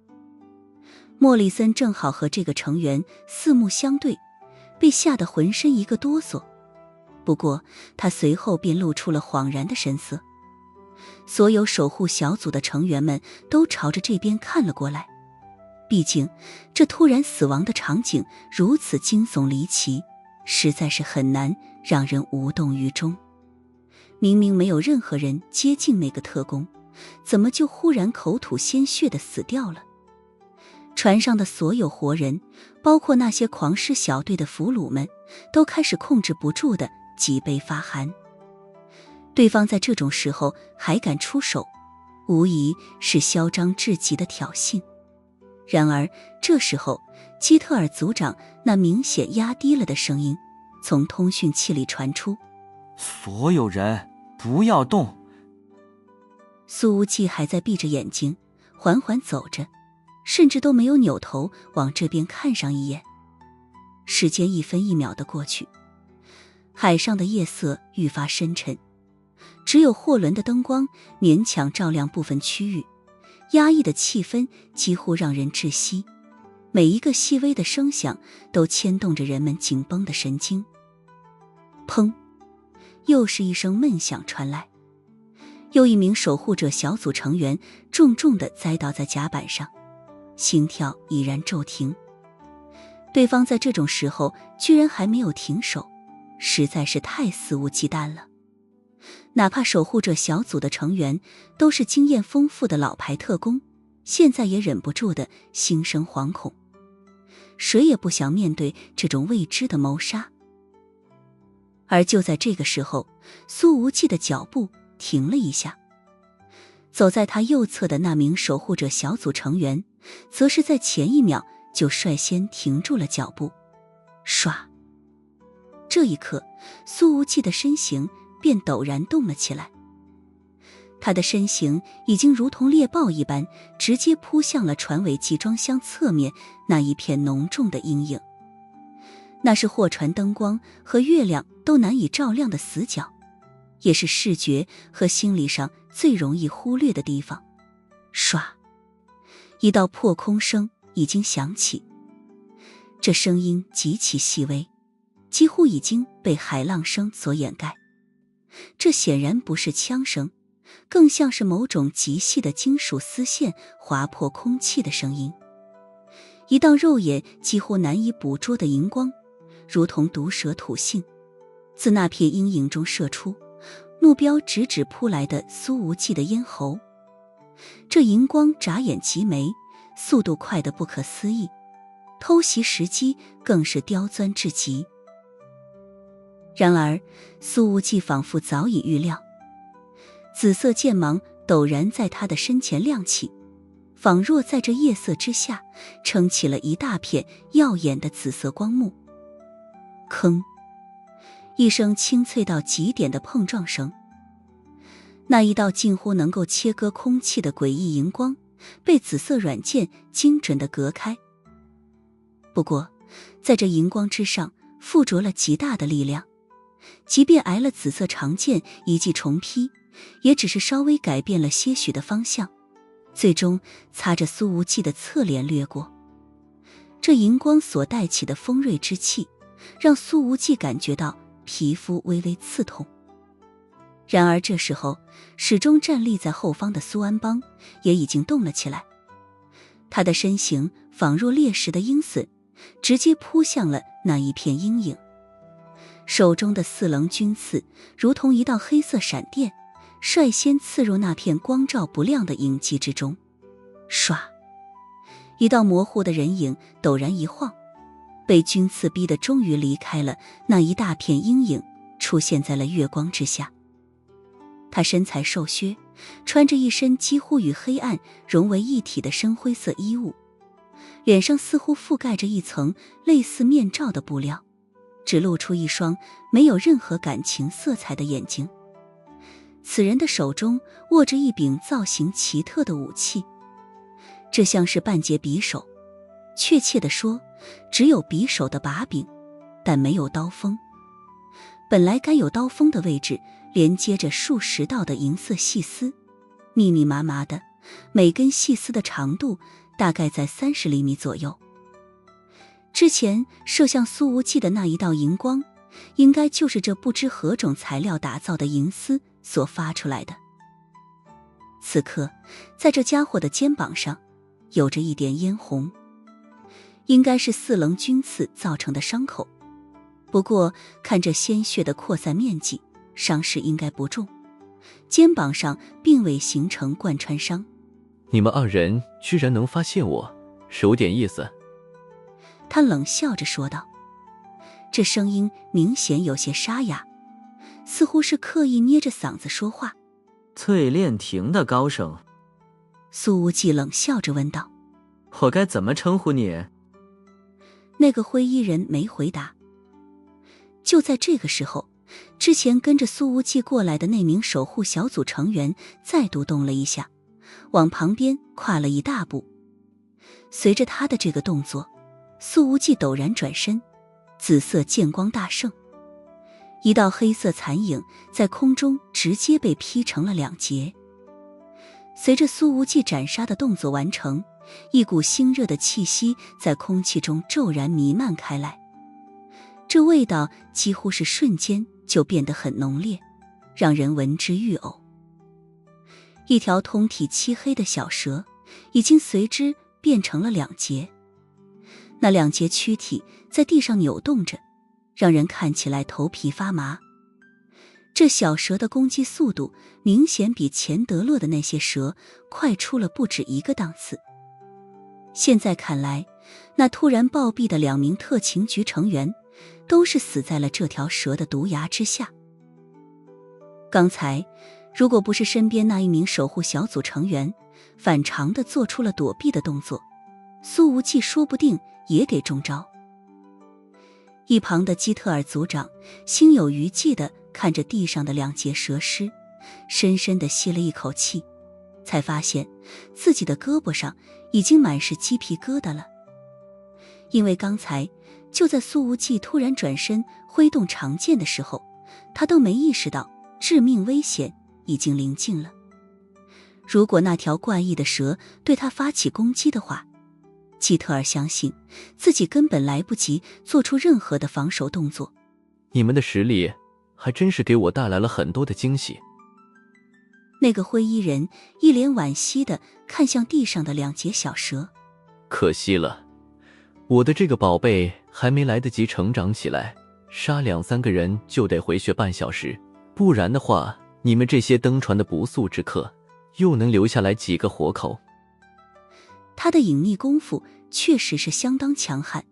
莫里森正好和这个成员四目相对，被吓得浑身一个哆嗦。不过他随后便露出了恍然的神色。所有守护小组的成员们都朝着这边看了过来，毕竟这突然死亡的场景如此惊悚离奇，实在是很难让人无动于衷。明明没有任何人接近那个特工，怎么就忽然口吐鲜血地死掉了？船上的所有活人，包括那些狂狮小队的俘虏们，都开始控制不住的脊背发寒。对方在这种时候还敢出手，无疑是嚣张至极的挑衅。然而这时候，基特尔组长那明显压低了的声音从通讯器里传出：所有人不要动。苏无忌还在闭着眼睛缓缓走着，甚至都没有扭头往这边看上一眼。时间一分一秒的过去，海上的夜色愈发深沉，只有货轮的灯光勉强照亮部分区域，压抑的气氛几乎让人窒息，每一个细微的声响都牵动着人们紧绷的神经。砰！又是一声闷响传来，又一名守护者小组成员重重地栽倒在甲板上，心跳已然骤停。对方在这种时候居然还没有停手，实在是太肆无忌惮了。哪怕守护者小组的成员都是经验丰富的老牌特工，现在也忍不住的心生惶恐。谁也不想面对这种未知的谋杀。而就在这个时候，苏无忌的脚步停了一下。走在他右侧的那名守护者小组成员，则是在前一秒就率先停住了脚步。唰！这一刻，苏无忌的身形便陡然动了起来。他的身形已经如同猎豹一般，直接扑向了船尾集装箱侧面那一片浓重的阴影。那是货船灯光和月亮都难以照亮的死角，也是视觉和心理上最容易忽略的地方。唰！一道破空声已经响起，这声音极其细微，几乎已经被海浪声所掩盖。这显然不是枪声，更像是某种极细的金属丝线划破空气的声音。一道肉眼几乎难以捕捉的荧光，如同毒蛇吐信，自那片阴影中射出，目标直指扑来的苏无忌的咽喉。这荧光眨眼即没，速度快得不可思议，偷袭时机更是刁钻至极。然而苏无忌仿佛早已预料，紫色剑芒陡然在他的身前亮起，仿若在这夜色之下撑起了一大片耀眼的紫色光幕。吭！一声清脆到极点的碰撞声，那一道近乎能够切割空气的诡异荧光被紫色软剑精准地隔开。不过在这荧光之上附着了极大的力量，即便挨了紫色长剑一记重劈，也只是稍微改变了些许的方向，最终擦着苏无忌的侧脸掠过。这荧光所带起的锋锐之气，让苏无忌感觉到皮肤微微刺痛。然而这时候，始终站立在后方的苏安邦也已经动了起来，他的身形仿若猎食的鹰隼，直接扑向了那一片阴影。手中的四棱军刺如同一道黑色闪电，率先刺入那片光照不亮的影迹之中。唰！一道模糊的人影陡然一晃，被军刺逼得终于离开了那一大片阴影，出现在了月光之下。他身材瘦削，穿着一身几乎与黑暗融为一体的深灰色衣物，脸上似乎覆盖着一层类似面罩的布料，只露出一双没有任何感情色彩的眼睛。此人的手中握着一柄造型奇特的武器，这像是半截匕首，确切地说，只有匕首的把柄，但没有刀锋。本来该有刀锋的位置，连接着数十道的银色细丝，密密麻麻的，每根细丝的长度大概在30厘米左右。之前射向苏无忌的那一道荧光，应该就是这不知何种材料打造的银丝所发出来的。此刻，在这家伙的肩膀上，有着一点嫣红，应该是四棱军刺造成的伤口。不过看这鲜血的扩散面积，伤势应该不重，肩膀上并未形成贯穿伤。你们2人居然能发现我，是有点意思。他冷笑着说道，这声音明显有些沙哑，似乎是刻意捏着嗓子说话。淬炼庭的高手。苏无忌冷笑着问道，我该怎么称呼你？那个灰衣人没回答。就在这个时候，之前跟着苏无忌过来的那名守护小组成员再度动了一下，往旁边跨了一大步。随着他的这个动作，苏无忌陡然转身，紫色剑光大盛，一道黑色残影在空中直接被劈成了2截。随着苏无忌斩杀的动作完成，一股腥热的气息在空气中骤然弥漫开来，这味道几乎是瞬间就变得很浓烈，让人闻之欲呕。一条通体漆黑的小蛇已经随之变成了2截，那2截躯体在地上扭动着，让人看起来头皮发麻。这小蛇的攻击速度明显比钱德勒的那些蛇快出了不止一个档次。现在看来，那突然暴毙的2名特勤局成员都是死在了这条蛇的毒牙之下。刚才如果不是身边那一名守护小组成员反常地做出了躲避的动作，苏无忌说不定也给中招。一旁的基特尔组长心有余悸地看着地上的2截蛇尸，深深地吸了一口气，才发现自己的胳膊上已经满是鸡皮疙瘩了。因为刚才就在苏无忌突然转身挥动长剑的时候，他都没意识到致命危险已经临近了。如果那条怪异的蛇对他发起攻击的话，基特尔相信自己根本来不及做出任何的防守动作。你们的实力还真是给我带来了很多的惊喜。那个灰衣人一脸惋惜地看向地上的2截小蛇。可惜了，我的这个宝贝还没来得及成长起来，杀2-3个人就得回血半小时，不然的话，你们这些登船的不速之客又能留下来几个活口？他的隐匿功夫确实是相当强悍。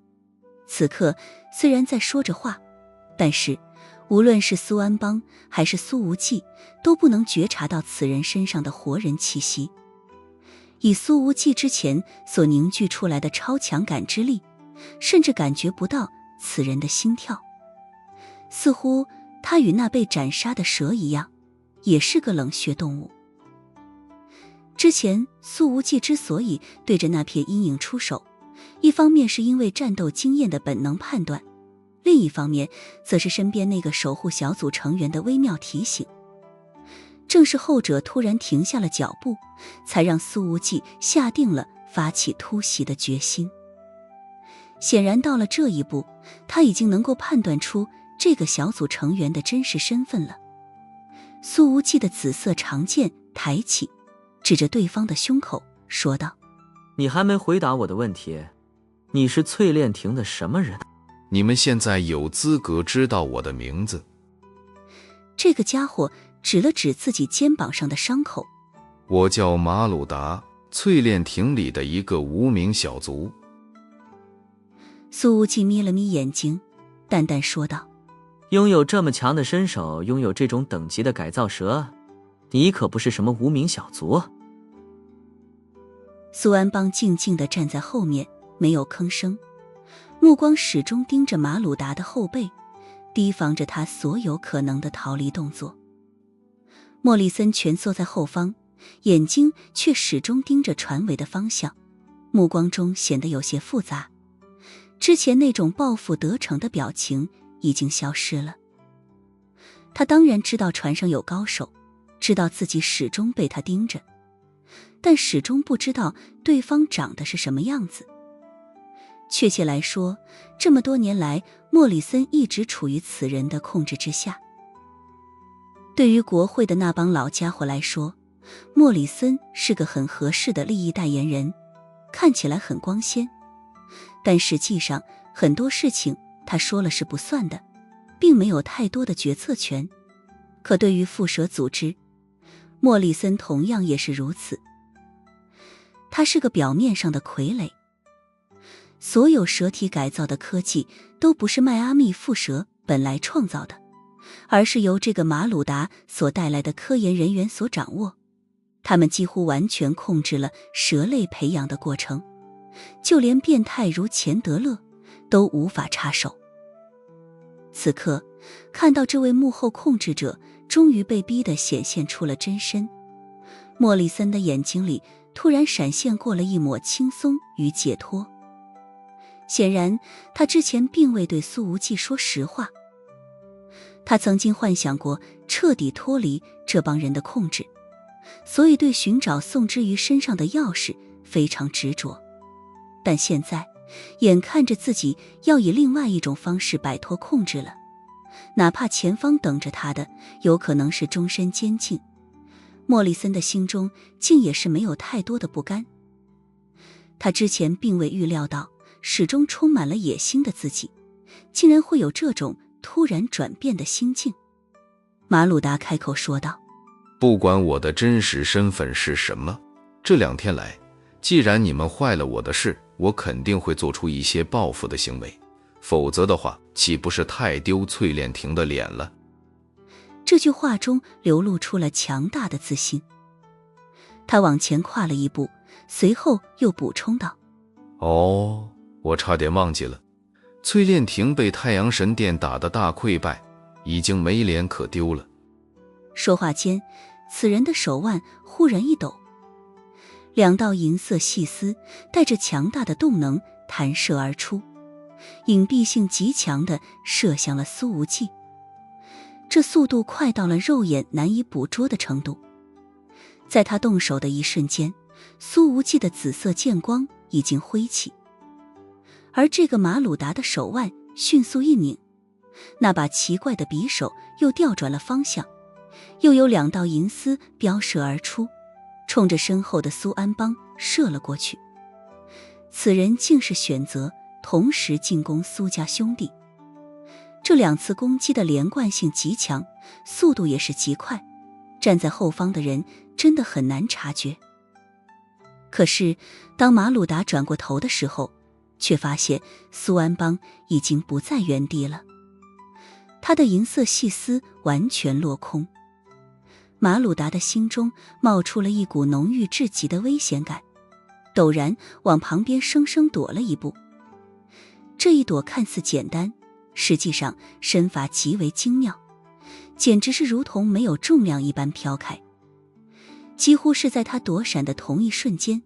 此刻虽然在说着话，但是无论是苏安邦还是苏无忌都不能觉察到此人身上的活人气息。以苏无忌之前所凝聚出来的超强感知力，甚至感觉不到此人的心跳，似乎他与那被斩杀的蛇一样，也是个冷血动物。之前苏无忌之所以对着那片阴影出手，一方面是因为战斗经验的本能判断，另一方面则是身边那个守护小组成员的微妙提醒。正是后者突然停下了脚步，才让苏无忌下定了发起突袭的决心。显然到了这一步，他已经能够判断出这个小组成员的真实身份了。苏无忌的紫色长剑抬起，指着对方的胸口说道：你还没回答我的问题，你是淬炼亭的什么人？你们现在有资格知道我的名字。这个家伙指了指自己肩膀上的伤口。我叫马鲁达，淬炼亭里的一个无名小卒。苏无忌眯了眯眼睛，淡淡说道：拥有这么强的身手，拥有这种等级的改造蛇，你可不是什么无名小卒。苏安邦静静地站在后面，没有吭声，目光始终盯着马鲁达的后背，提防着他所有可能的逃离动作。莫里森蜷缩在后方，眼睛却始终盯着船尾的方向，目光中显得有些复杂。之前那种报复得逞的表情已经消失了。他当然知道船上有高手，知道自己始终被他盯着，但始终不知道对方长得是什么样子。确切来说，这么多年来，莫里森一直处于此人的控制之下。对于国会的那帮老家伙来说，莫里森是个很合适的利益代言人，看起来很光鲜，但实际上很多事情他说了是不算的，并没有太多的决策权。可对于蝮蛇组织，莫里森同样也是如此。他是个表面上的傀儡。所有蛇体改造的科技都不是迈阿密蝮蛇本来创造的，而是由这个马鲁达所带来的科研人员所掌握。他们几乎完全控制了蛇类培养的过程，就连变态如钱德勒都无法插手。此刻看到这位幕后控制者终于被逼得显现出了真身，莫里森的眼睛里突然闪现过了一抹轻松与解脱。显然他之前并未对苏无忌说实话，他曾经幻想过彻底脱离这帮人的控制，所以对寻找宋之瑜身上的钥匙非常执着。但现在眼看着自己要以另外一种方式摆脱控制了，哪怕前方等着他的有可能是终身监禁，莫里森的心中竟也是没有太多的不甘。他之前并未预料到始终充满了野心的自己，竟然会有这种突然转变的心境。马鲁达开口说道：不管我的真实身份是什么，这2天来，既然你们坏了我的事，我肯定会做出一些报复的行为，否则的话，岂不是太丢淬炼亭的脸了？这句话中流露出了强大的自信。他往前跨了一步，随后又补充道：哦，我差点忘记了，淬炼亭被太阳神殿打得大溃败，已经没脸可丢了。说话间，此人的手腕忽然一抖，2道银色细丝带着强大的动能弹射而出，隐蔽性极强地射向了苏无忌。这速度快到了肉眼难以捕捉的程度。在他动手的一瞬间，苏无忌的紫色剑光已经挥起，而这个马鲁达的手腕迅速一拧，那把奇怪的匕首又调转了方向，又有2道银丝飙射而出，冲着身后的苏安邦射了过去。此人竟是选择同时进攻苏家兄弟。这2次攻击的连贯性极强，速度也是极快，站在后方的人真的很难察觉。可是当马鲁达转过头的时候，却发现苏安邦已经不在原地了，他的银色细丝完全落空。马鲁达的心中冒出了一股浓郁至极的危险感，陡然往旁边生生躲了一步。这一躲看似简单，实际上身法极为精妙，简直是如同没有重量一般飘开。几乎是在他躲闪的同一瞬间，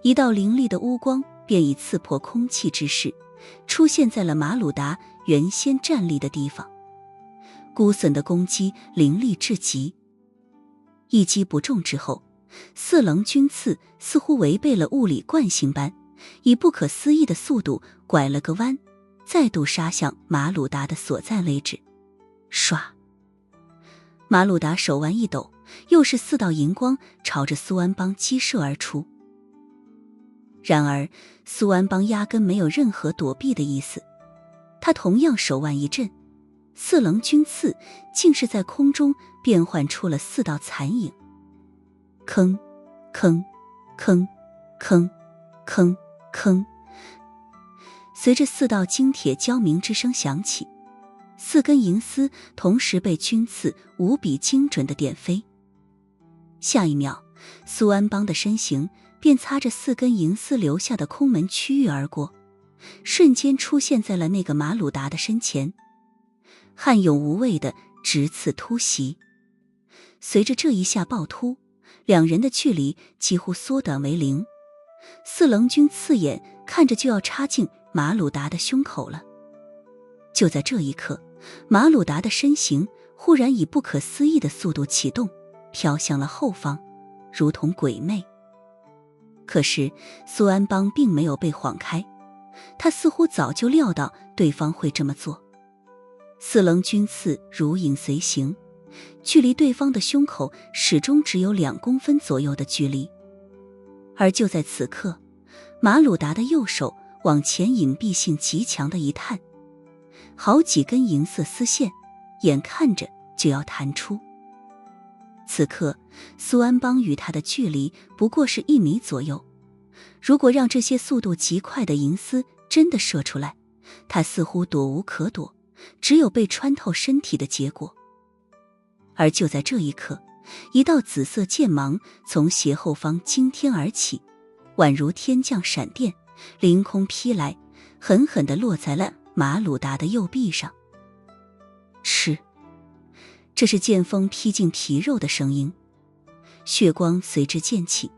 一道凌厉的乌光便以刺破空气之势出现在了马鲁达原先站立的地方。孤隼的攻击凌厉至极，一击不中之后，四棱军刺似乎违背了物理惯性般，以不可思议的速度拐了个弯，再度杀向马鲁达的所在位置。唰！马鲁达手腕一抖，又是4道银光朝着苏安邦击射而出。然而苏安邦压根没有任何躲避的意思，他同样手腕一震，4棱军刺竟是在空中变换出了4道残影。吭吭吭吭吭吭，随着4道金铁交鸣之声响起，4根银丝同时被军刺无比精准地点飞。下一秒，苏安邦的身形便擦着4根银丝留下的空门区域而过，瞬间出现在了那个马鲁达的身前，悍勇无畏的直刺突袭。随着这一下暴突，2人的距离几乎缩短为0，4棱军刺眼看着就要插进马鲁达的胸口了。就在这一刻，马鲁达的身形忽然以不可思议的速度启动，飘向了后方，如同鬼魅。可是苏安邦并没有被晃开，他似乎早就料到对方会这么做。4棱军刺如影随形，距离对方的胸口始终只有2公分左右的距离。而就在此刻，马鲁达的右手往前隐蔽性极强的一探，好几根银色丝线眼看着就要弹出。此刻苏安邦与他的距离不过是1米左右，如果让这些速度极快的银丝真的射出来，他似乎躲无可躲，只有被穿透身体的结果。而就在这一刻，一道紫色剑芒从斜后方惊天而起，宛如天降闪电，凌空劈来，狠狠地落在了马鲁达的右臂上。嗤！这是剑锋劈进皮肉的声音，血光随之溅起。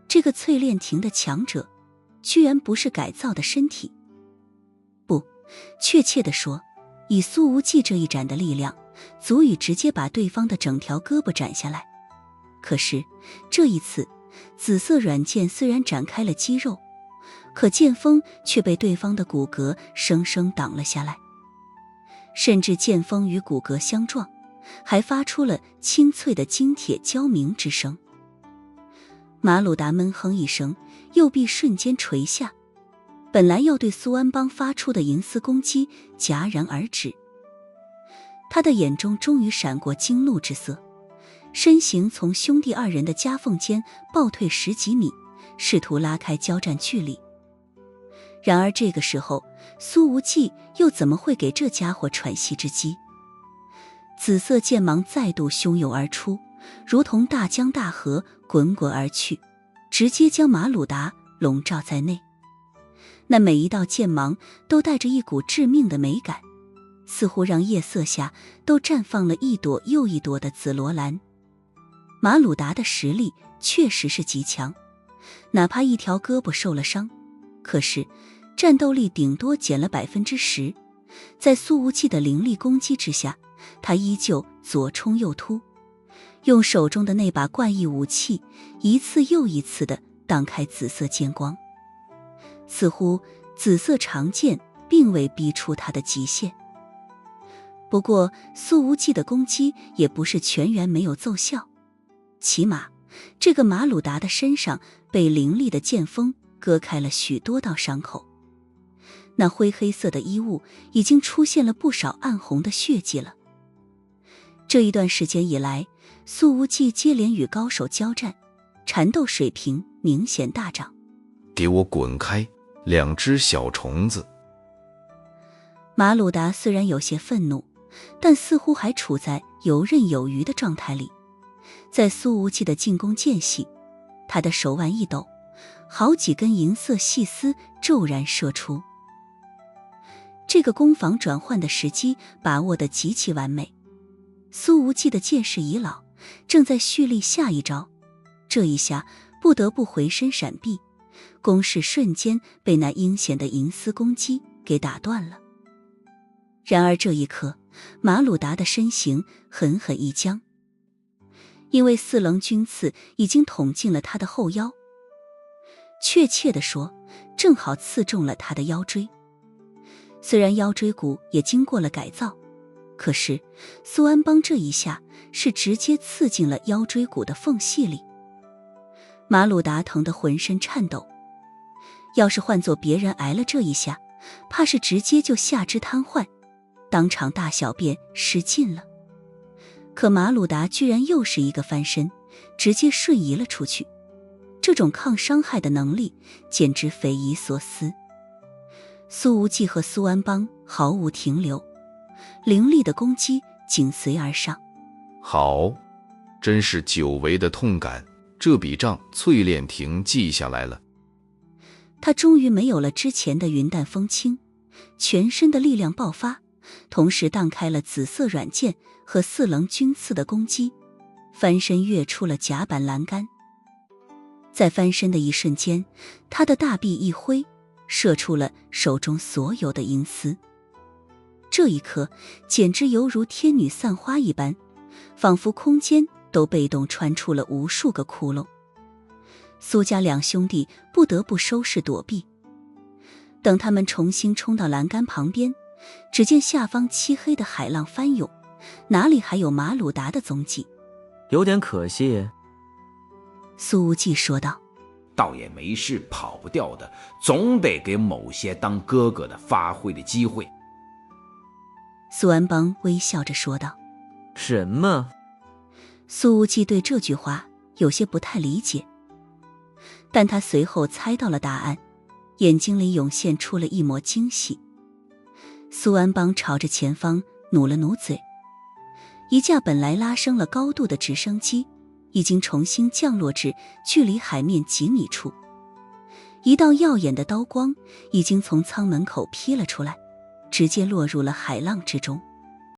这个淬炼亭的强者，居然不是改造的身体。不，确切地说，以苏无忌这一斩的力量，足以直接把对方的整条胳膊斩下来。可是这一次，紫色软剑虽然斩开了肌肉，可剑锋却被对方的骨骼生生挡了下来。甚至剑锋与骨骼相撞，还发出了清脆的金铁交鸣之声。马鲁达闷哼一声，右臂瞬间垂下，本来要对苏安邦发出的银丝攻击戛然而止。他的眼中终于闪过惊怒之色，身形从兄弟二人的夹缝间暴退10几米，试图拉开交战距离。然而这个时候，苏无忌又怎么会给这家伙喘息之机？紫色剑芒再度汹涌而出，如同大江大河滚滚而去，直接将马鲁达笼罩在内。那每一道剑芒都带着一股致命的美感，似乎让夜色下都绽放了一朵又一朵的紫罗兰。马鲁达的实力确实是极强，哪怕一条胳膊受了伤，可是战斗力顶多减了10%，在苏无忌的凌厉攻击之下，他依旧左冲右突，用手中的那把怪异武器一次又一次地挡开紫色剑光。似乎紫色长剑并未逼出他的极限。不过苏无忌的攻击也不是全然没有奏效，起码这个马鲁达的身上被凌厉的剑锋割开了许多道伤口，那灰黑色的衣物已经出现了不少暗红的血迹了。这一段时间以来，苏无忌接连与高手交战，缠斗水平明显大涨。给我滚开，2只小虫子！马鲁达虽然有些愤怒，但似乎还处在游刃有余的状态里。在苏无忌的进攻间隙，他的手腕一抖，好几根银色细丝骤然射出。这个攻防转换的时机把握得极其完美。苏无忌的剑势已老，正在蓄力下一招，这一下不得不回身闪避，攻势瞬间被那阴险的银丝攻击给打断了。然而这一刻，马鲁达的身形狠狠一僵，因为4棱军刺已经捅进了他的后腰，确切地说，正好刺中了他的腰椎。虽然腰椎骨也经过了改造，可是苏安邦这一下是直接刺进了腰椎骨的缝隙里。马鲁达疼得浑身颤抖，要是换做别人挨了这一下，怕是直接就下肢瘫痪，当场大小便失禁了。可马鲁达居然又是一个翻身，直接瞬移了出去，这种抗伤害的能力简直匪夷所思。苏无忌和苏安邦毫无停留，凌厉的攻击紧随而上。好，真是久违的痛感，这笔账淬炼亭记下来了。他终于没有了之前的云淡风轻，全身的力量爆发，同时荡开了紫色软剑和4棱军刺的攻击，翻身跃出了甲板栏杆。在翻身的一瞬间，他的大臂一挥，射出了手中所有的银丝。这一刻简直犹如天女散花一般，仿佛空间都被动穿出了无数个窟窿。苏家2兄弟不得不收势躲避。等他们重新冲到栏杆旁边，只见下方漆黑的海浪翻涌，哪里还有马鲁达的踪迹？有点可惜。苏无忌说道。倒也没事，跑不掉的，总得给某些当哥哥的发挥的机会。苏安邦微笑着说道。什么？苏无忌对这句话有些不太理解，但他随后猜到了答案，眼睛里涌现出了一抹惊喜。苏安邦朝着前方努了努嘴，一架本来拉升了高度的直升机已经重新降落至距离海面几米处，一道耀眼的刀光已经从舱门口劈了出来，直接落入了海浪之中。